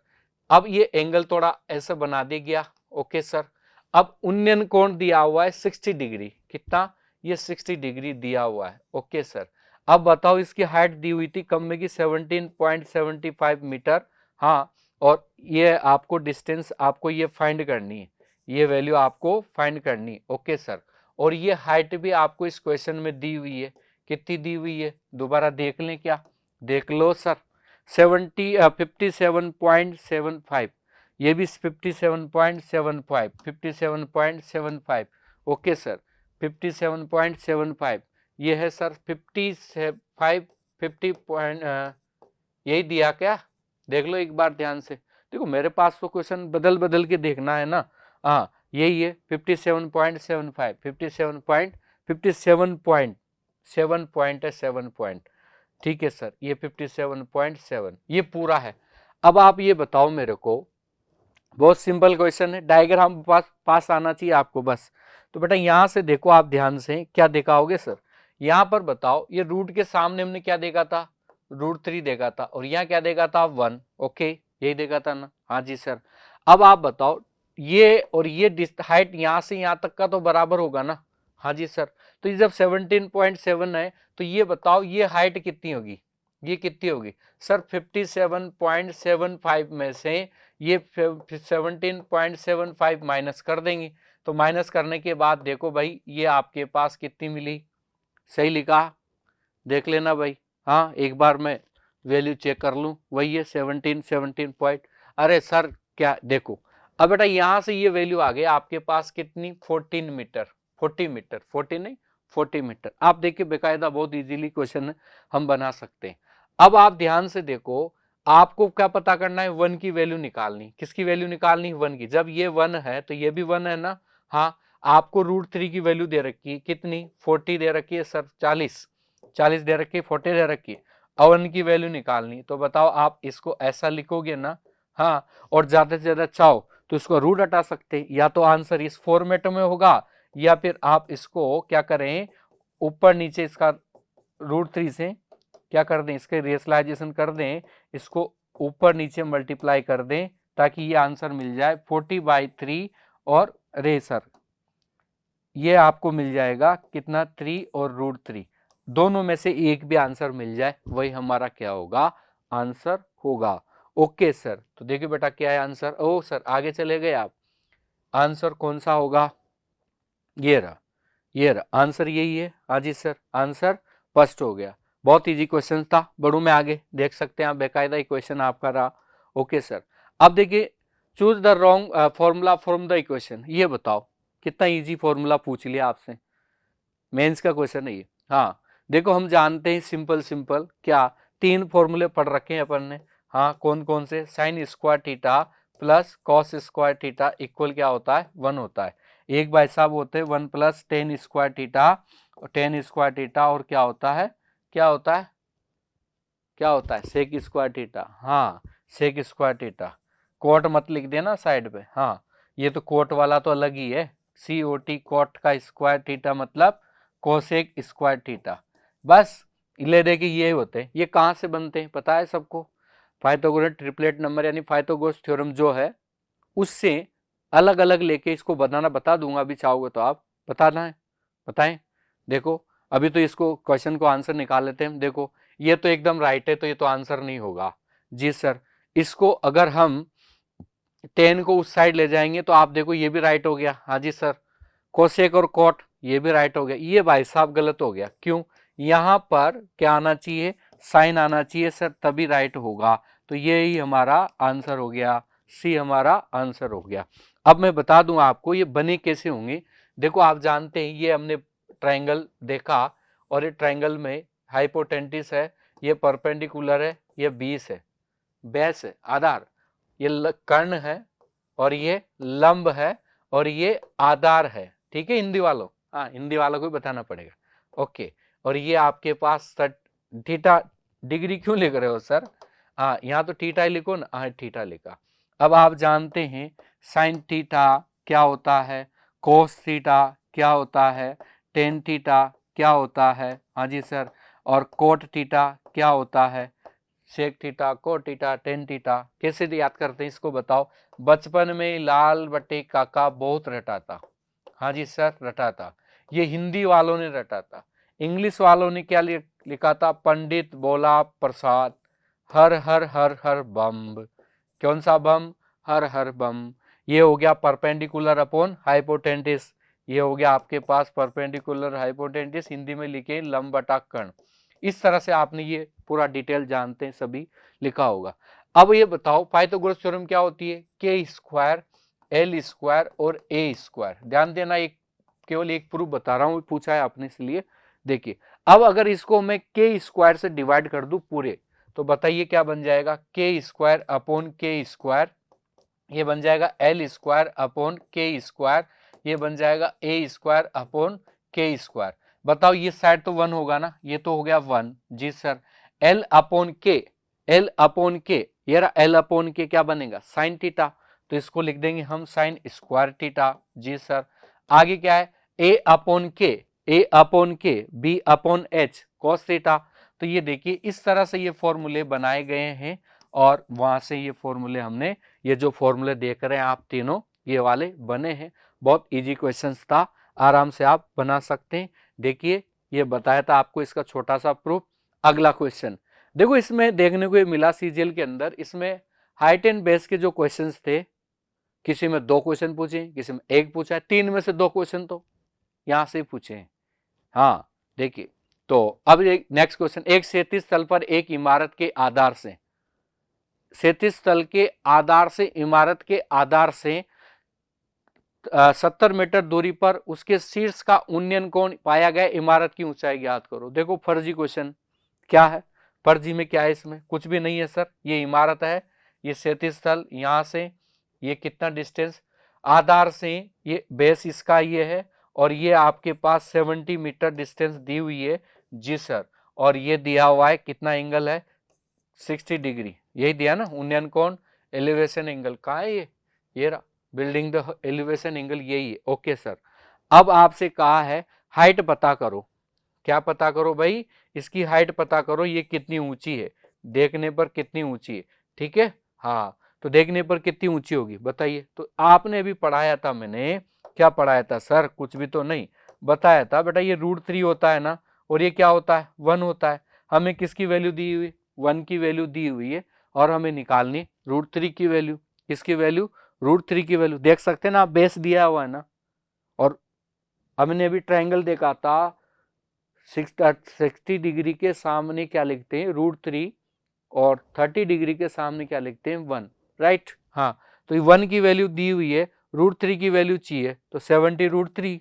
अब ये एंगल थोड़ा ऐसे बना दिया गया। ओके सर, अब उन्नयन कोण दिया हुआ है 60 डिग्री, कितना, ये 60 डिग्री दिया हुआ है। ओके सर, अब बताओ इसकी हाइट दी हुई थी खंबे की 17.75 मीटर। हाँ, और ये आपको डिस्टेंस आपको ये फाइंड करनी है, ये वैल्यू आपको फाइंड करनी। ओके सर, और ये हाइट भी आपको इस क्वेश्चन में दी हुई है, कितनी दी हुई है, दोबारा देख लें क्या, देख लो सर, 57.75, ये भी 57.75, 57.75। ओके सर, 57.75, ये है सर 50 पॉइंट, यही दिया क्या, देख लो एक बार ध्यान से। देखो मेरे पास तो क्वेश्चन बदल बदल के देखना है ना। हाँ यही है 57.75, 57 पॉइंट, ठीक है सर, ये 57.7 ये पूरा है। अब आप ये बताओ मेरे को, बहुत सिंपल क्वेश्चन है, डायग्राम पास आना चाहिए आपको बस। तो बेटा यहां से देखो आप ध्यान से क्या दिखाओगे सर, यहां पर बताओ ये रूट के सामने हमने क्या देखा था, √3 देखा था, और यहाँ क्या देखा था 1, ओके यही देखा था ना, हाँ जी सर। अब आप बताओ ये और ये हाइट यहां से यहां तक का तो बराबर होगा ना, हाँ जी सर। तो ये जब 17.7 है तो ये बताओ ये हाइट कितनी होगी, ये कितनी होगी सर, 57.75 में से ये 17.75 माइनस कर देंगे। तो माइनस करने के बाद देखो भाई ये आपके पास कितनी मिली, सही लिखा, देख लेना भाई। हाँ एक बार मैं वैल्यू चेक कर लूं, वही है 17 पॉइंट, अरे सर क्या देखो, अब बेटा यहां से ये वैल्यू आ गई आपके पास कितनी 14 मीटर, 40 मीटर, 40 नहीं 40 मीटर। आप देखिए बेकायदा बहुत इजीली क्वेश्चन हम बना सकते हैं। अब आप ध्यान से देखो, आपको क्या पता करना है, 1 की वैल्यू निकालनी, किसकी वैल्यू निकालनी, 1 की। जब ये 1 है तो ये भी 1 है ना, हाँ आपको √3 की वैल्यू दे रखी है कितनी, 40 दे रखी है सर, 40 दे रखी है, 40 दे रखी है, और 1 की वैल्यू निकालनी। तो बताओ आप इसको ऐसा लिखोगे ना, हाँ, और ज्यादा से ज्यादा चाहो तो इसको रूट हटा सकते, या तो आंसर इस फॉर्मेट में होगा, या फिर आप इसको क्या करें, ऊपर नीचे इसका √3 से क्या कर दें, इसके रेशलाइजेशन कर दें, इसको ऊपर नीचे मल्टीप्लाई कर दें, ताकि ये आंसर मिल जाए 40/3, और रे सर ये आपको मिल जाएगा कितना 3 और √3, दोनों में से एक भी आंसर मिल जाए वही हमारा क्या होगा, आंसर होगा। ओके सर, तो देखिए बेटा क्या है आंसर, ओ सर आगे चले गए आप, आंसर कौन सा होगा, ये रहा, ये रहा आंसर, यही है, हाँ जी सर, आंसर फर्स्ट हो गया। बहुत इजी क्वेश्चन था, बढ़ू में आगे, देख सकते हैं आप बेकायदा ही क्वेश्चन आपका रहा। ओके सर, अब देखिए choose the wrong formula from the equation, ये बताओ कितना इजी फॉर्मूला पूछ लिया आपसे, मेंस का क्वेश्चन है ये। हाँ देखो हम जानते हैं सिंपल सिंपल क्या, 3 फॉर्मूले पढ़ रखे हैं अपन ने, हाँ कौन कौन से, sign square theta plus cos square theta equal क्या होता है 1 होता है, एक भाई साहब होते हैं 1 प्लस टेन स्क्वायर थीटा, और टेन स्क्वायर थीटा, और क्या होता है, क्या होता है, क्या होता है सेक स्क्वायर थीटा, हाँ सेक स्क्वायर थीटा, कोट मत लिख देना साइड पे, हाँ ये तो कोट वाला तो अलग ही है, COT कोट का स्क्वायर थीटा मतलब कोसेक स्क्वायर थीटा, बस ले दे के ये होते हैं। ये कहाँ से बनते हैं पता है सबको, पाइथागोरस ट्रिपलेट नंबर यानी पाइथागोरस थ्योरम जो है उससे अलग अलग लेके इसको बनाना बता दूंगा, अभी चाहोगे तो आप बताना है, बताएं। देखो अभी तो इसको क्वेश्चन को आंसर निकाल लेते हैं, देखो ये तो एकदम राइट है तो ये तो आंसर नहीं होगा जी सर, इसको अगर हम 10 को उस साइड ले जाएंगे तो आप देखो ये भी राइट हो गया, हाँ जी सर, कोसेक और कोट ये भी राइट हो गया, ये भाई साहब गलत हो गया, क्यों, यहां पर क्या आना चाहिए, साइन आना चाहिए सर, तभी राइट होगा। तो ये ही हमारा आंसर हो गया, सी हमारा आंसर हो गया। अब मैं बता दूं आपको ये बने कैसे होंगे, देखो आप जानते हैं ये हमने ट्रायंगल देखा, और ये ट्रायंगल में हाइपोटेन्टिस है, ये परपेंडिकुलर है, ये 20 है, बेस है आधार, ये कर्ण है, और ये लंब है, और ये आधार है, ठीक है हिंदी वालों, हाँ हिंदी वालों को भी बताना पड़ेगा, ओके। और ये आपके पास थीटा, डिग्री क्यों लिख रहे हो सर, हाँ यहाँ तो थीटा ही लिखो ना, हाँ थीटा लिखा। अब आप जानते हैं साइन थीटा क्या होता है, कोस थीटा क्या होता है, टेन थीटा क्या होता है, हाँ जी सर, और कोट थीटा क्या होता है, sec theta, cot theta, tan theta, कैसे याद करते हैं इसको बताओ। बचपन में लाल बटे काका बहुत रटा था, हाँ जी सर रटा था, ये हिंदी वालों ने रटा था, इंग्लिश वालों ने क्या लिखा था, पंडित बोला प्रसाद, हर हर हर हर बम, कौन सा बम, हर हर बम। ये हो गया परपेंडिकुलर अपॉन हाइपोटेन्टिस, ये हो गया आपके पास परपेंडिकुलर हाइपोटेन्टिस, हिंदी में लिखे लंब बटा कर्ण। इस तरह से आपने ये पूरा डिटेल जानते हैं सभी, लिखा होगा। अब ये बताओ पाइथागोरस थ्योरम क्या होती है, के स्क्वायर एल स्क्वायर और ए स्क्वायर, ध्यान देना, एक केवल एक प्रूफ बता रहा हूँ, पूछा है आपने इसलिए देखिए अब अगर इसको मैं के स्क्वायर से डिवाइड कर दूं पूरे, तो बताइए क्या बन जाएगा, के स्क्वायर अपॉन के स्क्वायर, ये बन जाएगा एल स्क्वायर अपॉन के स्क्वायर, ये बन जाएगा ए स्क्वायर अपॉन के स्क्वायर। बताओ ये साइड तो 1 होगा ना, ये तो हो गया 1, जी सर। एल अपॉन के, एल अपॉन के, ये रहा एल अपॉन के, क्या बनेगा साइन थीटा, तो इसको लिख देंगे हम साइन स्क्वायर थीटा, जी सर। आगे क्या है, A upon K, A upon K, B upon H cos theta. तो ये देखिए इस तरह से ये फॉर्मूले बनाए गए हैं और वहां से ये फॉर्मूले हमने, ये जो फॉर्मूले देख रहे हैं आप तीनों, ये वाले बने हैं। बहुत इजी क्वेश्चंस था, आराम से आप बना सकते हैं। देखिए ये बताया था आपको इसका छोटा सा प्रूफ। अगला क्वेश्चन देखो, इसमें देखने को ये मिला सीजीएल के अंदर, इसमें हाइट एंड बेस के जो क्वेश्चंस थे, किसी में 2 क्वेश्चन पूछे, किसी में 1 पूछा है, 3 में से 2 क्वेश्चन तो यहां से पूछे हैं। हाँ देखिए, तो अब नेक्स्ट क्वेश्चन, एक क्षैतिज तल पर एक इमारत के आधार से, क्षैतिज तल के आधार से, इमारत के आधार से 70 मीटर दूरी पर उसके शीर्ष का उन्नयन कोण पाया गया, इमारत की ऊंचाई ज्ञात करो। देखो फर्जी क्वेश्चन, क्या है फर्जी में, क्या है इसमें, कुछ भी नहीं है सर। ये इमारत है, ये क्षैतिज तल, यहां से ये कितना डिस्टेंस, आधार से ये बेस इसका ये है, और ये आपके पास 70 मीटर डिस्टेंस दी हुई है, जी सर। और ये दिया हुआ है कितना एंगल है, 60 डिग्री, यही दिया ना उन्नयन कोण, एलिवेशन एंगल कहाँ है ये रहा, बिल्डिंग द एलिवेशन एंगल यही है, ओके सर। अब आपसे कहा है हाइट पता करो, क्या पता करो भाई, इसकी हाइट पता करो, ये कितनी ऊंची है, देखने पर कितनी ऊंची है, ठीक है। हाँ तो देखने पर कितनी ऊंची होगी बताइए, तो आपने भी पढ़ाया था, मैंने क्या पढ़ाया था सर, कुछ भी तो नहीं बताया था बेटा, ये √3 होता है ना, और ये क्या होता है 1 होता है। हमें किसकी वैल्यू दी हुई, 1 की वैल्यू दी हुई है, और हमें निकालनी √3 की वैल्यू, किसकी वैल्यू, √3 की वैल्यू। देख सकते हैं ना, बेस दिया हुआ है ना, और हमने अभी ट्रायंगल देखा था, 60 डिग्री के सामने क्या लिखते हैं √3, और 30 डिग्री के सामने क्या लिखते हैं 1, राइट। हाँ तो 1 की वैल्यू दी हुई है, √3 की वैल्यू चाहिए, तो 70√3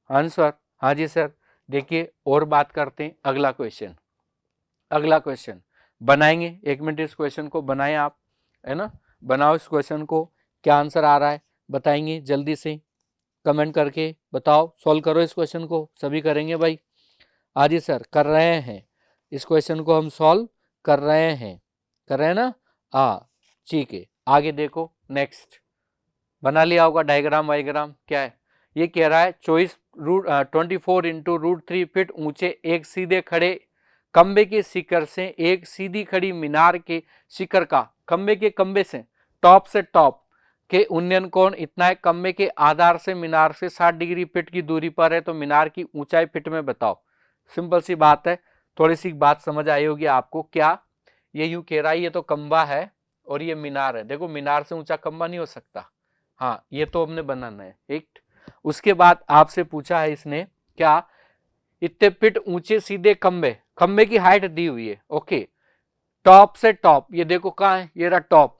आंसर। हाँ जी सर। देखिए और बात करते हैं, अगला क्वेश्चन, अगला क्वेश्चन बनाएंगे, 1 मिनट इस क्वेश्चन को बनाएं आप, है ना, बनाओ इस क्वेश्चन को, क्या आंसर आ रहा है बताएंगे जल्दी से, कमेंट करके बताओ, सॉल्व करो इस क्वेश्चन को, सभी करेंगे भाई। हाँ जी सर कर रहे हैं, इस क्वेश्चन को हम सॉल्व कर रहे हैं, कर रहे हैं ना, हाँ ठीक है। आगे देखो नेक्स्ट, बना लिया होगा डायग्राम वाइग्राम, क्या है ये कह रहा है, 24 इंटू √3 फीट ऊंचे एक सीधे खड़े खंबे के शिखर से एक सीधी खड़ी मीनार के शिखर का, खंबे से टॉप से टॉप के उन्नयन कोण इतना है, खंबे के आधार से मीनार से 60 डिग्री फीट की दूरी पर है, तो मीनार की ऊंचाई फीट में बताओ। सिंपल सी बात है, थोड़ी सी बात समझ आई होगी आपको। क्या ये यूं कह रहा है, ये तो खंबा है और ये मीनार है, देखो मीनार से ऊंचा खंबा नहीं हो सकता, हाँ ये तो हमने बनाना है एक। उसके बाद आपसे पूछा है इसने, क्या इतने फीट ऊंचे सीधे खंबे, खंबे की हाइट दी हुई है, ओके, टॉप से टॉप, ये देखो कहाँ है, ये रहा टॉप,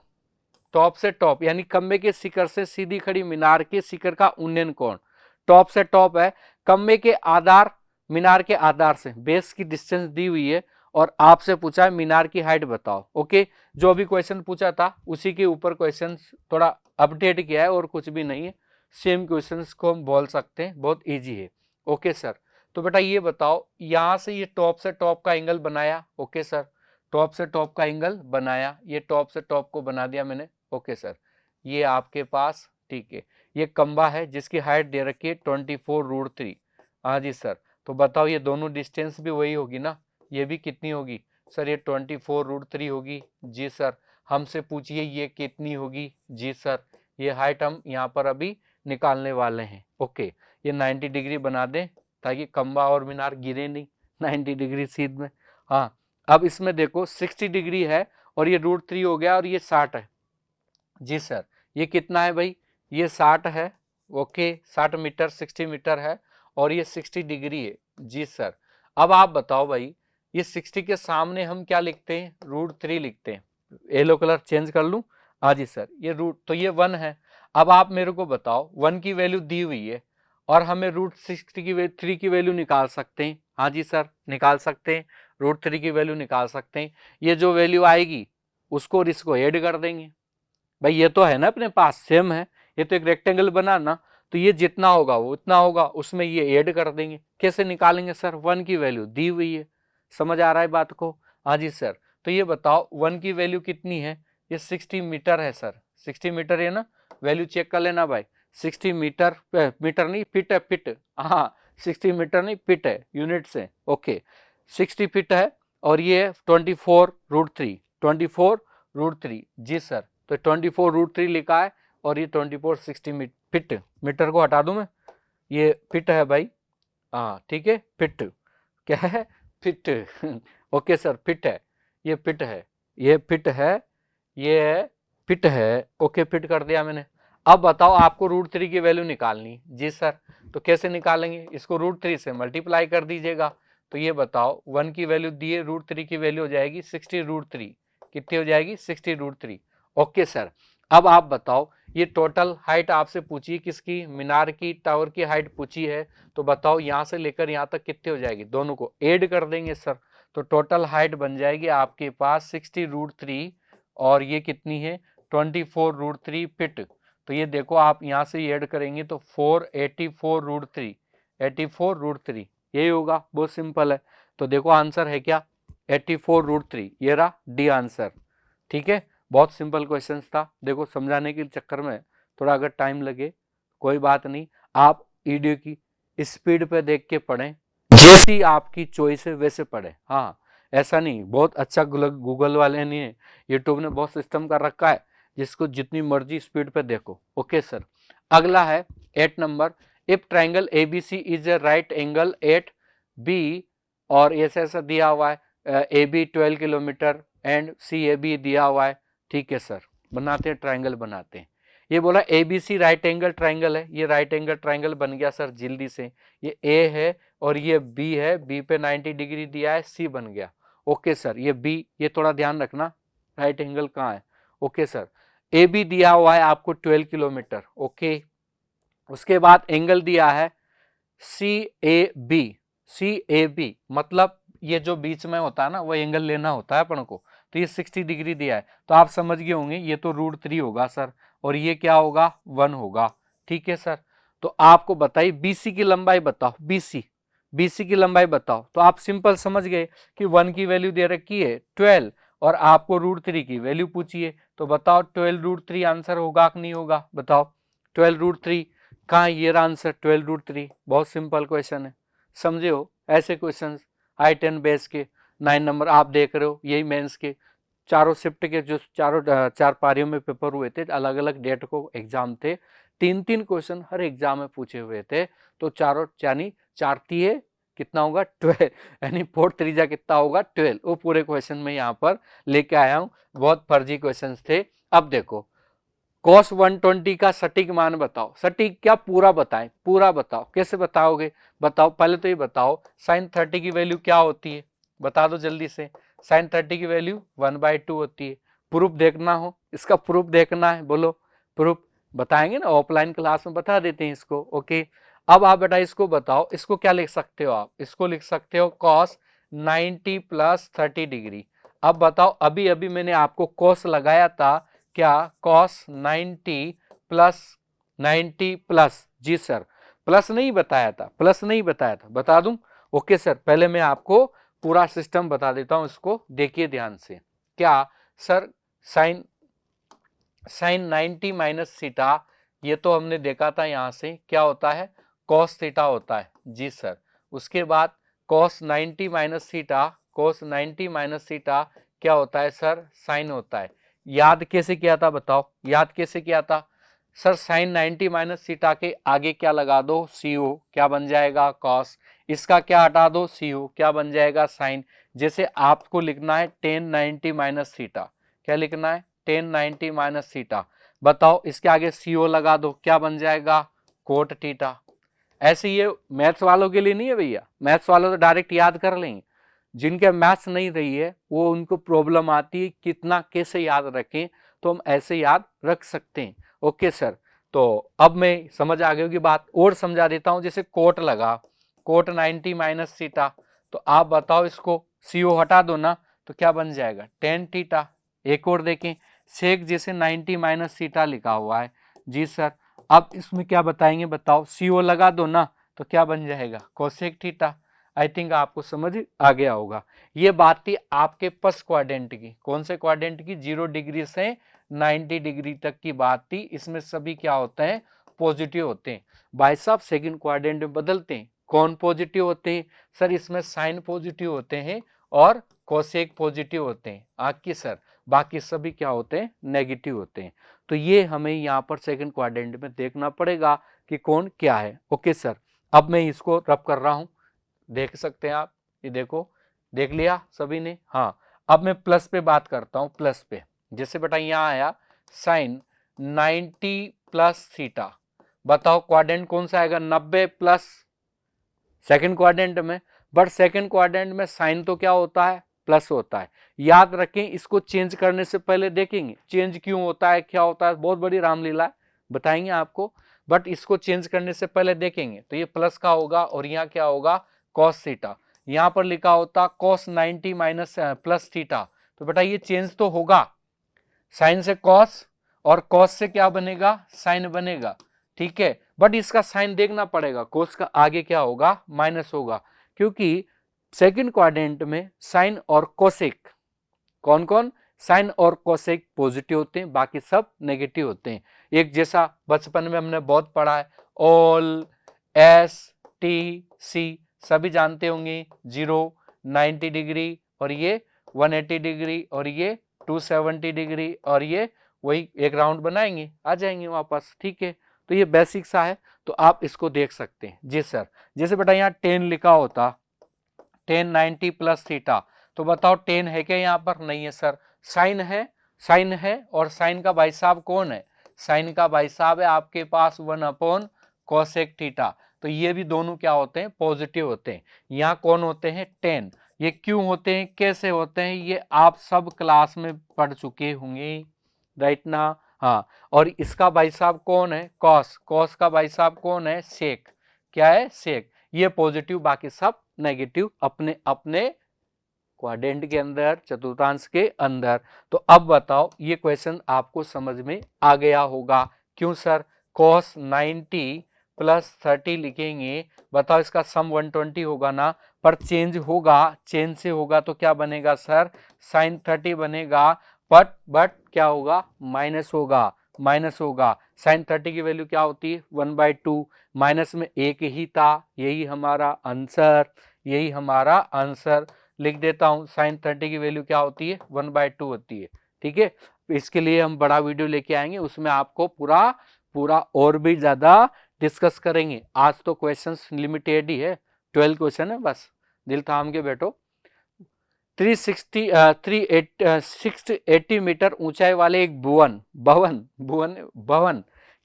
टॉप से टॉप यानी खंबे के शिखर से सीधी खड़ी मीनार के शिखर का उन्नयन कोण, टॉप से टॉप है, खंबे के आधार, मीनार के आधार से बेस की डिस्टेंस दी हुई है, और आपसे पूछा है मीनार की हाइट बताओ, ओके। जो अभी क्वेश्चन पूछा था उसी के ऊपर क्वेश्चन थोड़ा अपडेट किया है, और कुछ भी नहीं है, सेम क्वेश्चंस को हम बोल सकते हैं, बहुत इजी है, ओके सर। तो बेटा ये बताओ, यहां से ये टॉप से टॉप का एंगल बनाया, ओके सर, टॉप से टॉप का एंगल बनाया, ये टॉप से टॉप को बना दिया मैंने, ओके सर। ये आपके पास ठीक है, ये खंबा है जिसकी हाइट दे रखी है 24 √3, हाँ जी सर। तो बताओ ये दोनों डिस्टेंस भी वही होगी ना, ये भी कितनी होगी सर, ये 24 √3 होगी, जी सर। हमसे पूछिए ये कितनी होगी, जी सर। ये हाइट हम यहाँ पर अभी निकालने वाले हैं, ओके। ये 90 डिग्री बना दें ताकि खंबा और मीनार गिरे नहीं, 90 डिग्री सीध में। हाँ अब इसमें देखो 60 डिग्री है, और ये √3 हो गया, और ये 60 है, जी सर। ये कितना है भाई, ये 60 है, ओके, 60 मीटर, 60 मीटर है, और ये 60 डिग्री है, जी सर। अब आप बताओ भाई, ये 60 के सामने हम क्या लिखते हैं, √3 लिखते हैं, येलो कलर चेंज कर लूं, हाँ जी सर। ये रूट, तो ये 1 है। अब आप मेरे को बताओ 1 की वैल्यू दी हुई है, और हमें √3 की वैल्यू निकाल सकते हैं। हाँ जी सर, निकाल सकते हैं, √3 की वैल्यू निकाल सकते हैं। ये जो वैल्यू आएगी उसको और इसको ऐड कर देंगे। भाई ये तो है ना अपने पास, सेम है, ये तो एक रेक्टेंगल बना ना, तो ये जितना होगा वो उतना होगा, उसमें ये ऐड कर देंगे। कैसे निकालेंगे सर? 1 की वैल्यू दी हुई है, समझ आ रहा है बात को? हाँ जी सर। तो ये बताओ 1 की वैल्यू कितनी है? ये 60 मीटर है सर, 60 मीटर है ना, वैल्यू चेक कर लेना भाई। 60 मीटर, मीटर नहीं फीट है, फीट, हाँ 60 मीटर नहीं फीट है, यूनिट से, ओके 60 फीट है। और ये 24√3, 24√3 जी सर। तो 24√3 लिखा है और ये 2460 फीट, मीटर को हटा दूं मैं, ये फीट है भाई, हाँ ठीक है, फिट, क्या है? फिट ओके सर, फिट है, ये फिट है, ये फिट है, ये फिट है, ओके फिट कर दिया मैंने। अब बताओ आपको √3 की वैल्यू निकालनी। जी सर, तो कैसे निकालेंगे? इसको √3 से मल्टीप्लाई कर दीजिएगा। तो ये बताओ 1 की वैल्यू दी है, √3 की वैल्यू हो जाएगी 60√3, कितनी हो जाएगी? 60√3। ओके सर, अब आप बताओ ये टोटल हाइट आपसे पूछी किसकी? मीनार की, टावर की हाइट पूछी है। तो बताओ यहाँ से लेकर यहाँ तक कितनी हो जाएगी? दोनों को ऐड कर देंगे सर, तो टोटल हाइट बन जाएगी आपके पास 60√3 और ये कितनी है? 24√3 फीट। तो ये देखो आप यहाँ से ऐड करेंगे तो 484√3, 84√3 यही होगा, बहुत सिंपल है। तो देखो आंसर है क्या? 84√3, ये रहा डी आंसर। ठीक है, बहुत सिंपल क्वेश्चन था। देखो समझाने के चक्कर में थोड़ा अगर टाइम लगे कोई बात नहीं, आप वीडियो की स्पीड पे देख के पढ़ें, जैसी आपकी चॉइस है वैसे पढ़ें। हाँ, ऐसा नहीं, बहुत अच्छा गूगल वाले ने, यूट्यूब ने बहुत सिस्टम कर रखा है, जिसको जितनी मर्जी स्पीड पे देखो। ओके सर, अगला है 8 नंबर। If triangle ABC is a right angle at B, और ऐसा दिया हुआ है AB 12 किलोमीटर एंड CAB दिया हुआ है। ठीक है सर, बनाते हैं, ट्राइंगल बनाते हैं। ये बोला ABC राइट एंगल ट्राइंगल है, ये राइट एंगल ट्राइंगल बन गया सर जल्दी से। ये A है और ये B है, B पे 90 डिग्री दिया है, C बन गया। ओके सर, ये B, ये थोड़ा ध्यान रखना राइट एंगल कहाँ है। ओके सर, AB दिया हुआ है आपको 12 किलोमीटर। ओके, उसके बाद एंगल दिया है CAB, CAB मतलब ये जो बीच में होता है ना, वो एंगल लेना होता है अपन को। तो ये 60 डिग्री दिया है, तो आप समझ गए होंगे ये तो √3 होगा सर, और ये क्या होगा? 1 होगा। ठीक है सर, तो आपको बताइए BC की लंबाई बताओ, BC की लंबाई बताओ। तो आप सिंपल समझ गए कि 1 की वैल्यू दे रखी है 12 और आपको √3 की वैल्यू पूछिए, तो बताओ 12√3 आंसर होगा कि नहीं होगा? बताओ 12√3 कहाँ? ये आंसर 12√3। बहुत सिंपल क्वेश्चन है, समझे हो? ऐसे क्वेश्चन I10 बेस के 9 नंबर आप देख रहे हो, यही मेंस के चारों शिफ्ट के जो चार पारियों में पेपर हुए थे, अलग अलग डेट को एग्जाम थे, 3-3 क्वेश्चन हर एग्जाम में पूछे हुए थे। तो चारों यानी 4 3 कितना होगा? 12, यानी 4 3 कितना होगा? 12। वो पूरे क्वेश्चन में यहाँ पर लेके आया हूँ, बहुत फर्जी क्वेश्चन थे। अब देखो cos 120 का सटीक मान बताओ। सटीक क्या? पूरा बताएं, पूरा बताओ। कैसे बताओगे? बताओ, पहले तो ये बताओ sin 30 की वैल्यू क्या होती है? बता दो जल्दी से। sin 30 की वैल्यू 1/2 होती है। प्रूफ देखना हो, इसका प्रूफ देखना है, बोलो प्रूफ। बताएंगे ना, ऑफलाइन क्लास में बता देते हैं इसको। ओके, अब आप बेटा इसको बताओ, इसको क्या लिख सकते हो आप? इसको लिख सकते हो cos 90 + 30 डिग्री। अब बताओ, अभी अभी मैंने आपको cos लगाया था, क्या? cos 90 + 90 जी सर, प्लस नहीं बताया था, प्लस नहीं बताया था, बता दूं? ओके सर, पहले मैं आपको पूरा सिस्टम बता देता हूं, इसको देखिए ध्यान से। क्या सर? साइन 90 - थीटा, ये तो हमने देखा था, यहां से क्या होता है? cos थीटा होता है। जी सर, उसके बाद cos 90 - थीटा, cos 90 - थीटा क्या होता है सर? साइन होता है। याद कैसे किया था बताओ? याद कैसे किया था सर? साइन 90 - थीटा के आगे क्या लगा दो? CO, क्या बन जाएगा? cos। इसका क्या हटा दो? CO, क्या बन जाएगा? साइन। जैसे आपको लिखना है tan 90 - थीटा, क्या लिखना है? tan 90 - theta. बताओ इसके आगे CO लगा दो, क्या बन जाएगा? Cot theta. ऐसे ये मैथ्स वालों के लिए नहीं है भैया, मैथ्स वालों तो डायरेक्ट याद कर लेंगे। जिनके मैथ्स नहीं रही है वो, उनको प्रॉब्लम आती है कितना कैसे याद रखें, तो हम ऐसे याद रख सकते हैं। ओके सर, तो अब मैं समझ आ गई होगी बात, और समझा देता हूं। जैसे कोट लगा, कोट 90 माइनस थीटा, तो आप बताओ इसको CO हटा दो ना, तो क्या बन जाएगा टेन थीटा। एक और देखें, सेक जैसे 90 माइनस थीटा लिखा हुआ है, जी सर, अब इसमें क्या बताएंगे बताओ, CO लगा दो ना, तो क्या बन जाएगा कोसेक थीटा। आई थिंक आपको समझ आ गया होगा। ये बात थी आपके फर्स्ट क्वाड्रेंट की। कौन से क्वाड्रेंट की? 0 डिग्री से 90 डिग्री तक की बात थी। इसमें सभी क्या होते हैं? पॉजिटिव होते हैं। भाई साहब सेकंड क्वाड्रेंट में बदलते हैं, कौन पॉजिटिव होते हैं? सर इसमें साइन पॉजिटिव होते हैं और कोसेक पॉजिटिव होते हैं। आके सर बाकी सभी क्या होते हैं? नेगेटिव होते हैं। तो ये हमें यहाँ पर सेकंड क्वाड्रेंट में देखना पड़ेगा कि कौन क्या है। ओके सर, अब मैं इसको रब कर रहा हूं, देख सकते हैं आप, ये देखो, देख लिया सभी ने? हाँ, अब मैं प्लस पे बात करता हूं, प्लस पे। जैसे बेटा यहाँ आया साइन 90 प्लस थीटा, बताओ क्वाड्रेंट कौन सा आएगा? 90 प्लस, सेकंड क्वाड्रेंट में। बट सेकंड क्वाड्रेंट में साइन तो क्या होता है? प्लस होता है। याद रखें, इसको चेंज करने से पहले देखेंगे चेंज क्यों होता है, क्या होता है, बहुत बड़ी रामलीला है, बताएंगे आपको। बट इसको चेंज करने से पहले देखेंगे तो ये प्लस का होगा और यहाँ क्या होगा? Cos theta. यहाँ पर लिखा होता कॉस 90 माइनस प्लस थीटा, तो बेटा ये चेंज तो होगा, साइन से कॉस और कॉस से क्या बनेगा? साइन बनेगा, ठीक है। बट इसका साइन देखना पड़ेगा, कोस का आगे क्या होगा? माइनस होगा, क्योंकि सेकंड क्वाड्रेंट में साइन और कोसेक, कौन कौन? साइन और कोसेक पॉजिटिव होते हैं, बाकी सब नेगेटिव होते हैं। एक जैसा बचपन में हमने बहुत पढ़ा है, ऑल, एस, टी, सी, सभी जानते होंगे। 0, 90 डिग्री और ये 180 डिग्री और ये 270 डिग्री और ये वही एक राउंड बनाएंगे, आ जाएंगे वापस, ठीक है। तो ये बेसिक सा है, तो आप इसको देख सकते हैं। जी सर, जैसे बेटा यहाँ 10 लिखा होता, 10 90 प्लस थीटा, तो बताओ 10 है क्या यहाँ पर? नहीं है सर, साइन है, साइन है, और साइन का भाई साहब कौन है? साइन का भाई साहब है आपके पास 1 अपॉन कोसेक थीटा। तो ये भी दोनों क्या होते हैं? पॉजिटिव होते हैं। यहाँ कौन होते हैं? 10। ये क्यों होते हैं, कैसे होते हैं, ये आप सब क्लास में पढ़ चुके होंगे, राइट ना? हाँ, और इसका भाई साहब कौन है? कॉस, कॉस का भाई साहब कौन है? सेक, क्या है? सेक। ये पॉजिटिव, बाकी सब नेगेटिव अपने अपने क्वाड्रेंट के अंदर, चतुर्थांश के अंदर। तो अब बताओ, ये क्वेश्चन आपको समझ में आ गया होगा। क्यों सर? cos 90 प्लस 30 लिखेंगे, बताओ इसका सम 120 होगा ना, पर चेंज होगा, चेंज से होगा तो क्या बनेगा सर? साइन 30 बनेगा, बट क्या होगा? माइनस होगा, माइनस होगा। साइन 30 की वैल्यू क्या होती है? 1/2, माइनस में एक ही था, यही हमारा आंसर, यही हमारा आंसर। लिख देता हूं, साइन 30 की वैल्यू क्या होती है? 1/2 होती है, ठीक है। इसके लिए हम बड़ा वीडियो लेके आएंगे, उसमें आपको पूरा पूरा और भी ज्यादा डिस्कस करेंगे। आज तो क्वेश्चंस लिमिटेड ही है, 12 क्वेश्चन है, बस दिल थाम के बैठो। 680 मीटर ऊंचाई वाले एक भवन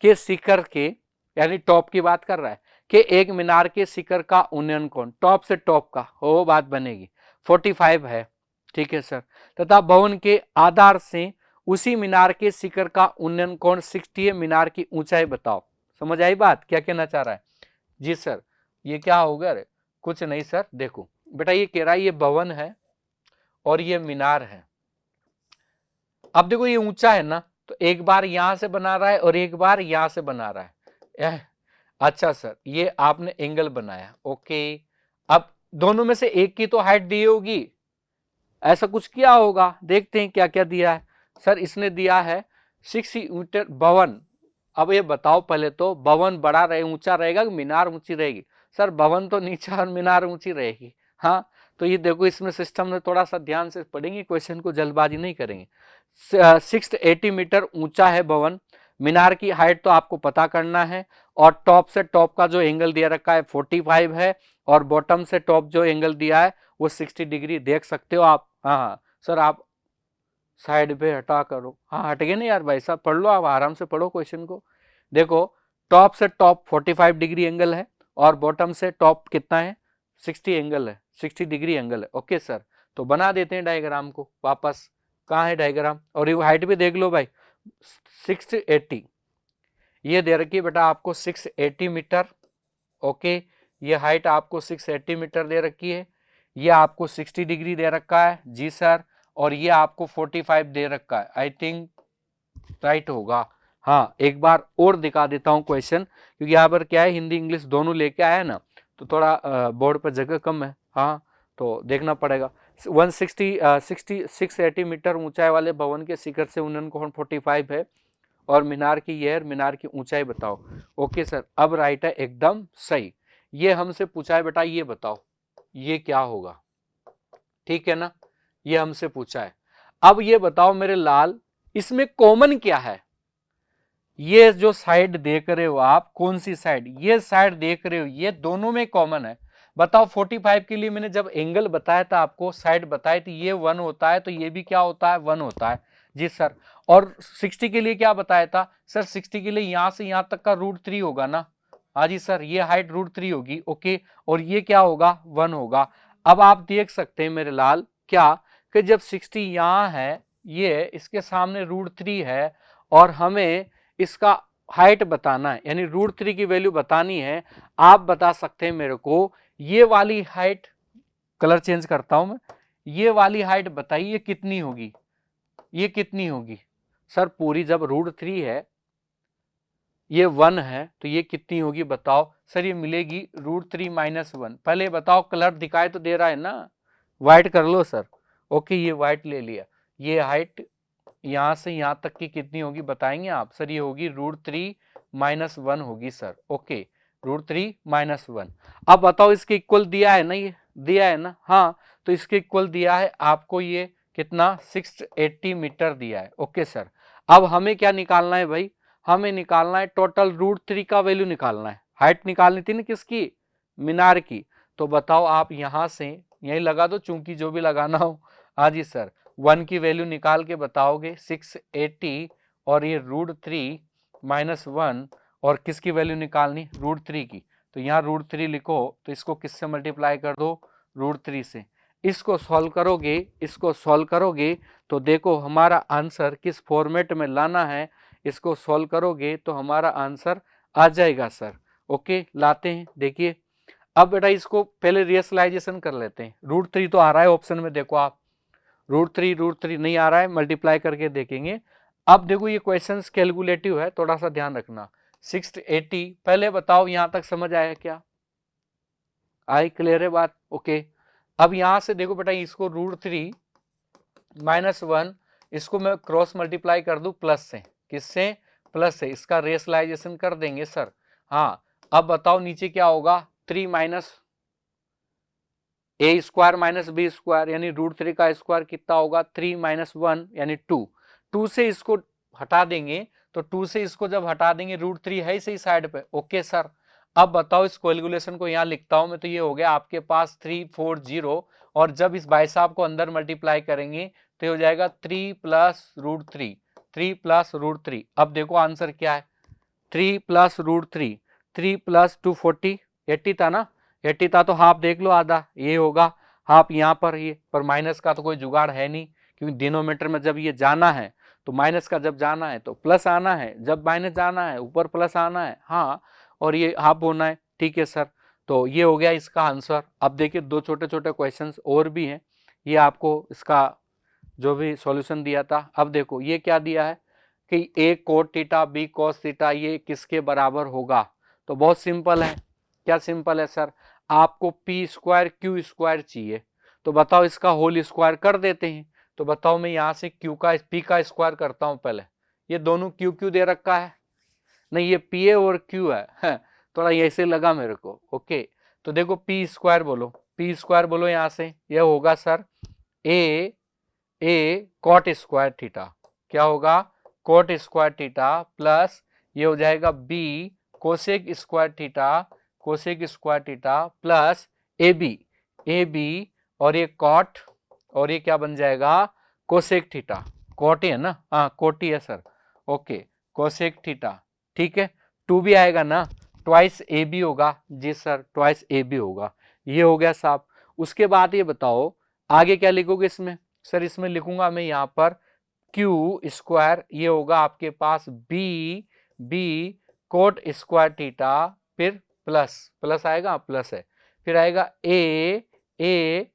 के शिखर के, यानी टॉप की बात कर रहा है, कि एक मीनार के शिखर का उन्नयन कोण, टॉप से टॉप का वो बात बनेगी, 45 है, ठीक है सर। तथा भवन के आधार से उसी मीनार के शिखर का उन्नयन कोण 60 है। मीनार की ऊंचाई बताओ। समझ आई बात, क्या कहना चाह रहा है? जी सर, ये क्या होगा? कुछ नहीं सर, देखो बेटा, ये कह रहा है ये भवन है और ये मीनार है। अब देखो ये ऊंचा है ना, तो एक बार यहां से बना रहा है और एक बार यहां से बना रहा है। अच्छा सर, ये आपने एंगल बनाया, ओके। अब दोनों में से एक की तो हाइट दी होगी, ऐसा कुछ किया होगा, देखते हैं क्या क्या दिया है। सर इसने दिया है 6 मीटर भवन। अब ये बताओ पहले तो, भवन बड़ा रहे, ऊंचा रहेगा कि मीनार ऊंची रहेगी? सर भवन तो नीचा और मीनार ऊंची रहेगी। हाँ, तो ये देखो, इसमें सिस्टम में थोड़ा सा ध्यान से पढ़ेंगे क्वेश्चन को, जल्दबाजी नहीं करेंगे। 680 मीटर ऊंचा है भवन, मीनार की हाइट तो आपको पता करना है, और टॉप से टॉप का जो एंगल दिया रखा है 45 है, और बॉटम से टॉप जो एंगल दिया है वो 60 डिग्री, देख सकते हो आप। हाँ सर, आप साइड पे हटा करो, हाँ हट गए ना यार भाई साहब, पढ़ लो आप, आराम से पढ़ो क्वेश्चन को। देखो, टॉप से टॉप 45 डिग्री एंगल है, और बॉटम से टॉप कितना है? 60 एंगल है, 60 डिग्री एंगल है। ओके सर, तो बना देते हैं डायग्राम को वापस। कहाँ है डायग्राम? और ये हाइट भी देख लो भाई, 680। ये दे रखी है बेटा आपको 680 मीटर। ओके, ये हाइट आपको 680 मीटर दे रखी है। ये आपको 60 डिग्री दे रखा है जी सर, और ये आपको 45 दे रखा है। आई थिंक राइट होगा। हाँ, एक बार और दिखा देता हूँ क्वेश्चन, क्योंकि यहाँ पर क्या है, हिंदी इंग्लिश दोनों लेके आया ना, तो थोड़ा बोर्ड पर जगह कम है। हाँ, तो देखना पड़ेगा। 680 मीटर ऊंचाई वाले भवन के शिखर से उन्नयन कोण 45 है, और मीनार की यह मीनार की ऊंचाई बताओ। ओके सर, अब राइट है एकदम सही। ये हमसे पूछा है बेटा, ये बताओ ये क्या होगा, ठीक है ना, ये हमसे पूछा है। अब ये बताओ मेरे लाल, इसमें कॉमन क्या है? ये जो साइड देख रहे हो आप, कौन सी साइड, ये साइड देख रहे हो, ये दोनों में कॉमन है। बताओ 45 के लिए मैंने जब एंगल बताया था आपको, साइड बताई थी, ये 1 होता है, तो ये भी क्या होता है, 1 होता है जी सर। और 60 के लिए क्या बताया था सर? 60 के लिए यहां से यहां तक का √3 होगा ना। हाँ जी सर, ये हाइट √3 होगी। ओके, और ये क्या होगा, 1 होगा। अब आप देख सकते हैं मेरे लाल क्या, कि जब 60 यहां है, ये इसके सामने √3 है, और हमें इसका हाइट बताना है, यानी √3 की वैल्यू बतानी है। आप बता सकते हैं मेरे को, ये वाली हाइट, कलर चेंज करता हूं मैं, ये वाली हाइट बताइए कितनी होगी, ये कितनी होगी सर? पूरी जब √3 है, ये 1 है, तो ये कितनी होगी बताओ सर? ये मिलेगी √3 - 1। पहले बताओ, कलर दिखाए तो दे रहा है ना, व्हाइट कर लो सर। ओके, ये व्हाइट ले लिया। ये हाइट यहां से यहां तक की कितनी होगी बताएंगे आप? सर ये होगी √3 - 1 होगी सर। ओके, √3 - 1। अब बताओ, इसके इक्वल दिया है ना, ये दिया है ना? हाँ, तो इसके इक्वल दिया है आपको, ये कितना, 680 मीटर दिया है। ओके सर, अब हमें क्या निकालना है भाई? हमें निकालना है टोटल √3 का वैल्यू निकालना है। हाइट निकालनी थी ना किसकी, मीनार की। तो बताओ आप यहां से यही लगा दो, चूंकि जो भी लगाना हो। हाँ जी सर, 1 की वैल्यू निकाल के बताओगे 680, और ये √3 - 1, और किसकी वैल्यू निकालनी, √3 की। तो यहाँ √3 लिखो, तो इसको किससे मल्टीप्लाई कर दो, √3 से। इसको सॉल्व करोगे, इसको सॉल्व करोगे, तो देखो हमारा आंसर किस फॉर्मेट में लाना है। इसको सॉल्व करोगे तो हमारा आंसर आ जाएगा सर। ओके, लाते हैं, देखिए। अब बेटा इसको पहले रेशनलाइजेशन कर लेते हैं। √3 तो आ रहा है ऑप्शन में, देखो आप, √3 नहीं आ रहा है, मल्टीप्लाई करके देखेंगे। अब देखो ये क्वेश्चन कैलकुलेटिव है, थोड़ा सा ध्यान रखना। 680, पहले बताओ यहां तक समझ आया क्या? आई क्लियर है बात? ओके, अब यहां से देखो बेटा, इसको √3 - 1, इसको मैं क्रॉस मल्टीप्लाई कर दूं प्लस से, किससे, प्लस से। इसका रेशनलाइजेशन कर देंगे सर। हाँ, अब बताओ नीचे क्या होगा, 3 - a² - b², यानी √3 का स्क्वायर कितना होगा, 3 - 1 यानी 2। 2 से इसको हटा देंगे, तो 2 से इसको जब हटा देंगे, √3 है सही साइड पे। ओके सर, अब बताओ इस कैलकुलेशन को यहाँ लिखता हूं मैं, तो ये हो गया आपके पास 340, और जब इस भाई साहब को अंदर मल्टीप्लाई करेंगे तो ये हो जाएगा 3 + √3, 3 + √3। अब देखो आंसर क्या है, 3 + √3, 3 + 240, 80 था ना, 80 था, तो हाफ देख लो, आधा ये होगा, हाफ यहाँ पर, ये पर माइनस का तो कोई जुगाड़ है नहीं, क्योंकि डिनोमीटर में जब ये जाना है तो माइनस का जब जाना है तो प्लस आना है, जब माइनस जाना है ऊपर प्लस आना है। हाँ, और ये हाफ होना है, ठीक है सर। तो ये हो गया इसका आंसर। अब देखिए दो छोटे छोटे क्वेश्चन और भी हैं, ये आपको इसका जो भी सॉल्यूशन दिया था। अब देखो ये क्या दिया है कि a cot theta b cos theta ये किसके बराबर होगा। तो बहुत सिंपल है, क्या सिंपल है सर, आपको p² q² चाहिए, तो बताओ इसका होल स्क्वायर कर देते हैं। तो बताओ मैं यहाँ से p का स्क्वायर करता हूँ पहले, ये दोनों q दे रखा है, नहीं ये pa और q है, थोड़ा ऐसे लगा मेरे को। ओके, तो देखो p² बोलो, p² बोलो यहाँ से, यह होगा सर a cot² थीटा, क्या होगा, cot² थीटा, प्लस ये हो जाएगा b cosec² theta, cosec² theta, plus ab और ये cot, और ये क्या बन जाएगा, कोसेक थीटा। cot है ना, हाँ cot है सर। ओके, कोसेक थीटा, ठीक है। 2 भी आएगा ना, ट्वाइस ए बी होगा जी सर, ट्वाइस ए बी होगा। ये हो गया साहब। उसके बाद ये बताओ आगे क्या लिखोगे इसमें? सर इसमें लिखूंगा मैं यहाँ पर q², ये होगा आपके पास b कोट स्क्वायर थीटा, फिर प्लस, प्लस आएगा, प्लस है, फिर आएगा ए,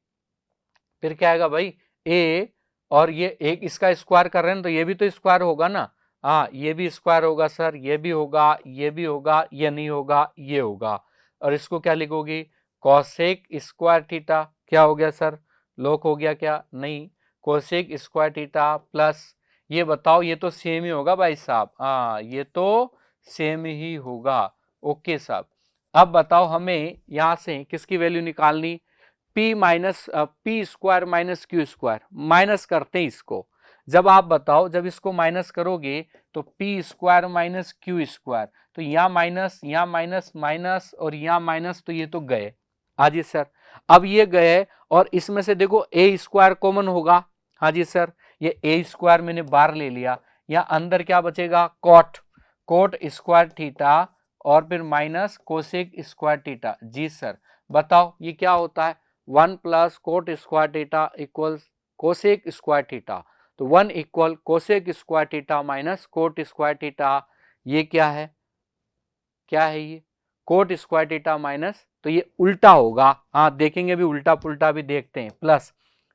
फिर क्या आएगा भाई ए, और ये एक इसका स्क्वायर कर रहे हैं तो ये भी तो स्क्वायर होगा ना, हाँ ये भी स्क्वायर होगा सर, ये भी होगा, ये भी होगा, ये नहीं होगा, ये होगा, और इसको क्या लिखोगी कोसेक स्क्वायर थीटा, क्या हो गया सर, लॉक हो गया क्या, नहीं, कोसेक स्क्वायर थीटा प्लस, ये बताओ ये तो सेम ही होगा भाई साहब, हाँ ये तो सेम ही होगा, ओके साहब। अब बताओ हमें यहां से किसकी वैल्यू निकालनी, P minus P square minus Q square, minus करते हैं इसको, जब आप बताओ जब इसको माइनस करोगे तो P square minus Q square, तो यहाँ माइनस, यहाँ माइनस, माइनस और यहाँ माइनस, तो ये तो गए, हाँ जी सर। अब ये गए और इसमें से देखो ए स्क्वायर कॉमन होगा, हाँ जी सर, ये ए स्क्वायर मैंने बाहर ले लिया, यहाँ अंदर क्या बचेगा कोट, कोट स्क्वायर थीटा और फिर माइनस कोसेक स्क्वायर थीटा, जी सर। बताओ ये क्या होता है, 1 plus coat square theta equal cosec square theta, तो 1 equal cosec square theta minus cot square theta, ये क्या है, क्या है ये कोट स्क्वायर थीटा माइनस, तो ये उल्टा होगा, हाँ देखेंगे भी, उल्टा पुल्टा भी देखते हैं, प्लस,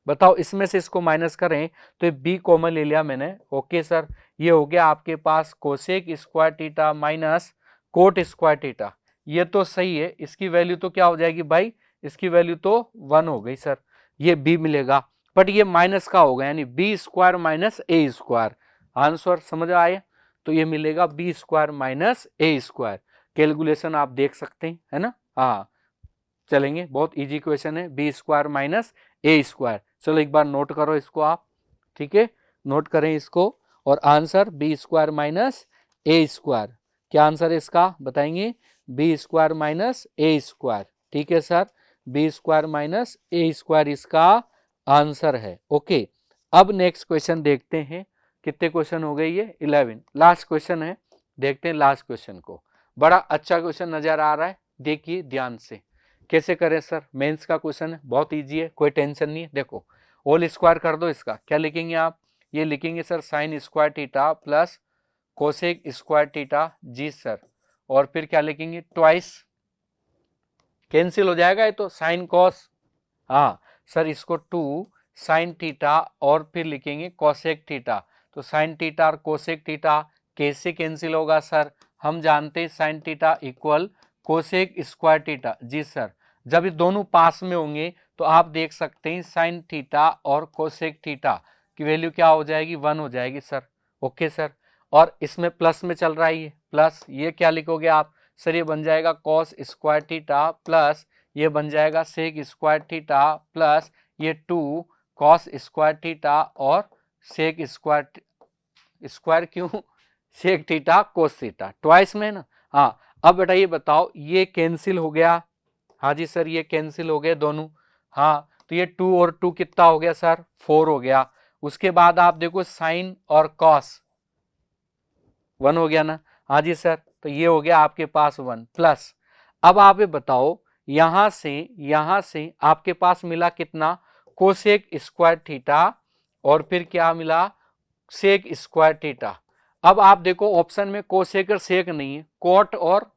बताओ इसमें से इसको माइनस करें तो ये बी कॉमन ले लिया मैंने, ओके सर, ये हो गया आपके पास cosec square theta minus cot square theta, ये तो सही है, इसकी वैल्यू तो क्या हो जाएगी भाई, इसकी वैल्यू तो 1 हो गई सर, ये बी मिलेगा, बट ये माइनस का होगा, यानी बी स्क्वायर माइनस ए स्क्वायर, आंसर समझ आए, तो ये मिलेगा बी स्क्वायर माइनस ए स्क्वायर, कैलकुलेशन आप देख सकते हैं, है ना, हाँ चलेंगे, बहुत इजी क्वेश्चन है, बी स्क्वायर माइनस ए स्क्वायर, चलो एक बार नोट करो इसको आप, ठीक है, नोट करें इसको, और आंसर बी स्क्वायर माइनस ए स्क्वायर, क्या आंसर है इसका बताएंगे, बी स्क्वायर माइनस ए स्क्वायर, ठीक है सर, बी स्क्वायर माइनस ए स्क्वायर इसका आंसर है, ओके। अब नेक्स्ट क्वेश्चन देखते हैं, कितने क्वेश्चन हो गए ये 11, लास्ट क्वेश्चन है, देखते हैं लास्ट क्वेश्चन को, बड़ा अच्छा क्वेश्चन नजर आ रहा है, देखिए ध्यान से, कैसे करें सर, मेंस का क्वेश्चन है, बहुत इजी है, कोई टेंशन नहीं है, देखो होल स्क्वायर कर दो इसका, क्या लिखेंगे आप, ये लिखेंगे sir sine square theta plus cosec square theta, जी सर, और फिर क्या लिखेंगे ट्वाइस, कैंसिल हो जाएगा ये तो, साइन कॉस, हाँ सर इसको 2 साइन थीटा और फिर लिखेंगे कोसेक थीटा, तो साइन थीटा और कोसेक थीटा कैसे कैंसिल होगा सर, हम जानते हैं sine theta equal cosec square theta, जी सर, जब ये दोनों पास में होंगे तो आप देख सकते हैं साइन थीटा और कोसेक थीटा की वैल्यू क्या हो जाएगी, 1 हो जाएगी सर, ओके सर, और इसमें प्लस में चल रहा है ये प्लस, ये क्या लिखोगे आप सर, ये बन जाएगा कॉस स्क्वायर थीटा प्लस ये बन जाएगा सेक स्क्वायर थीटा प्लस ये 2 कॉस स्क्वायर थीटा और सेक स्क्वायर, स्क्वायर क्यों, sec theta cos theta, twice में ना, हाँ। अब बेटा ये बताओ ये कैंसिल हो गया, हाँ जी सर ये कैंसिल हो गए दोनों, हाँ तो ये 2 और 2 कितना हो गया सर, 4 हो गया, उसके बाद आप देखो साइन और कॉस 1 हो गया ना, हाँ जी सर, तो ये हो गया आपके पास 1 प्लस, अब आप ये बताओ यहां से आपके पास मिला कितना, कोसेक स्क्वायर थीटा और फिर क्या मिला सेक स्क्वायर थीटा, अब आप देखो ऑप्शन में कोसेक और सेक नहीं है, कोट और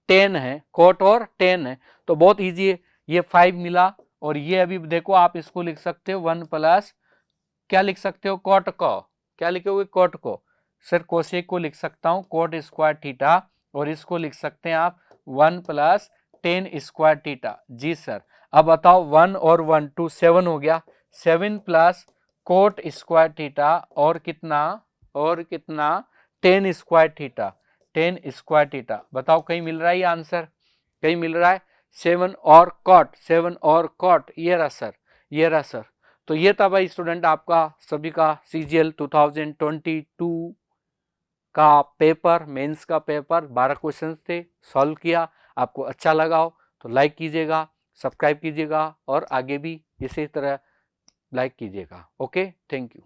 टेन है, कोट और टेन है, तो बहुत इजी है, ये 5 मिला और ये अभी देखो आप इसको लिख सकते हो 1 प्लस क्या लिख सकते हो कोट को, क्या लिखोगे कोट को, सर कोसेक को लिख सकता हूं कोट स्क्वायर थीटा और इसको लिख सकते हैं आप 1 प्लस टेन स्क्वायर थीटा, जी सर। अब बताओ 1 और 1 2 7 हो गया, 7 प्लस कोट स्क्वायर थीटा और कितना 10 स्क्वायर थीटा, 10 स्क्वायर थीटा, बताओ कहीं मिल रहा है ये आंसर, कहीं मिल रहा है, 7 और कॉट, ये रहा सर, ये रहा सर, तो ये था भाई स्टूडेंट आपका सभी का CGL 2022 का पेपर, मेंस का पेपर, 12 क्वेश्चंस थे, सॉल्व किया, आपको अच्छा लगा हो तो लाइक कीजिएगा, सब्सक्राइब कीजिएगा और आगे भी इसी तरह लाइक कीजिएगा, ओके, थैंक यू।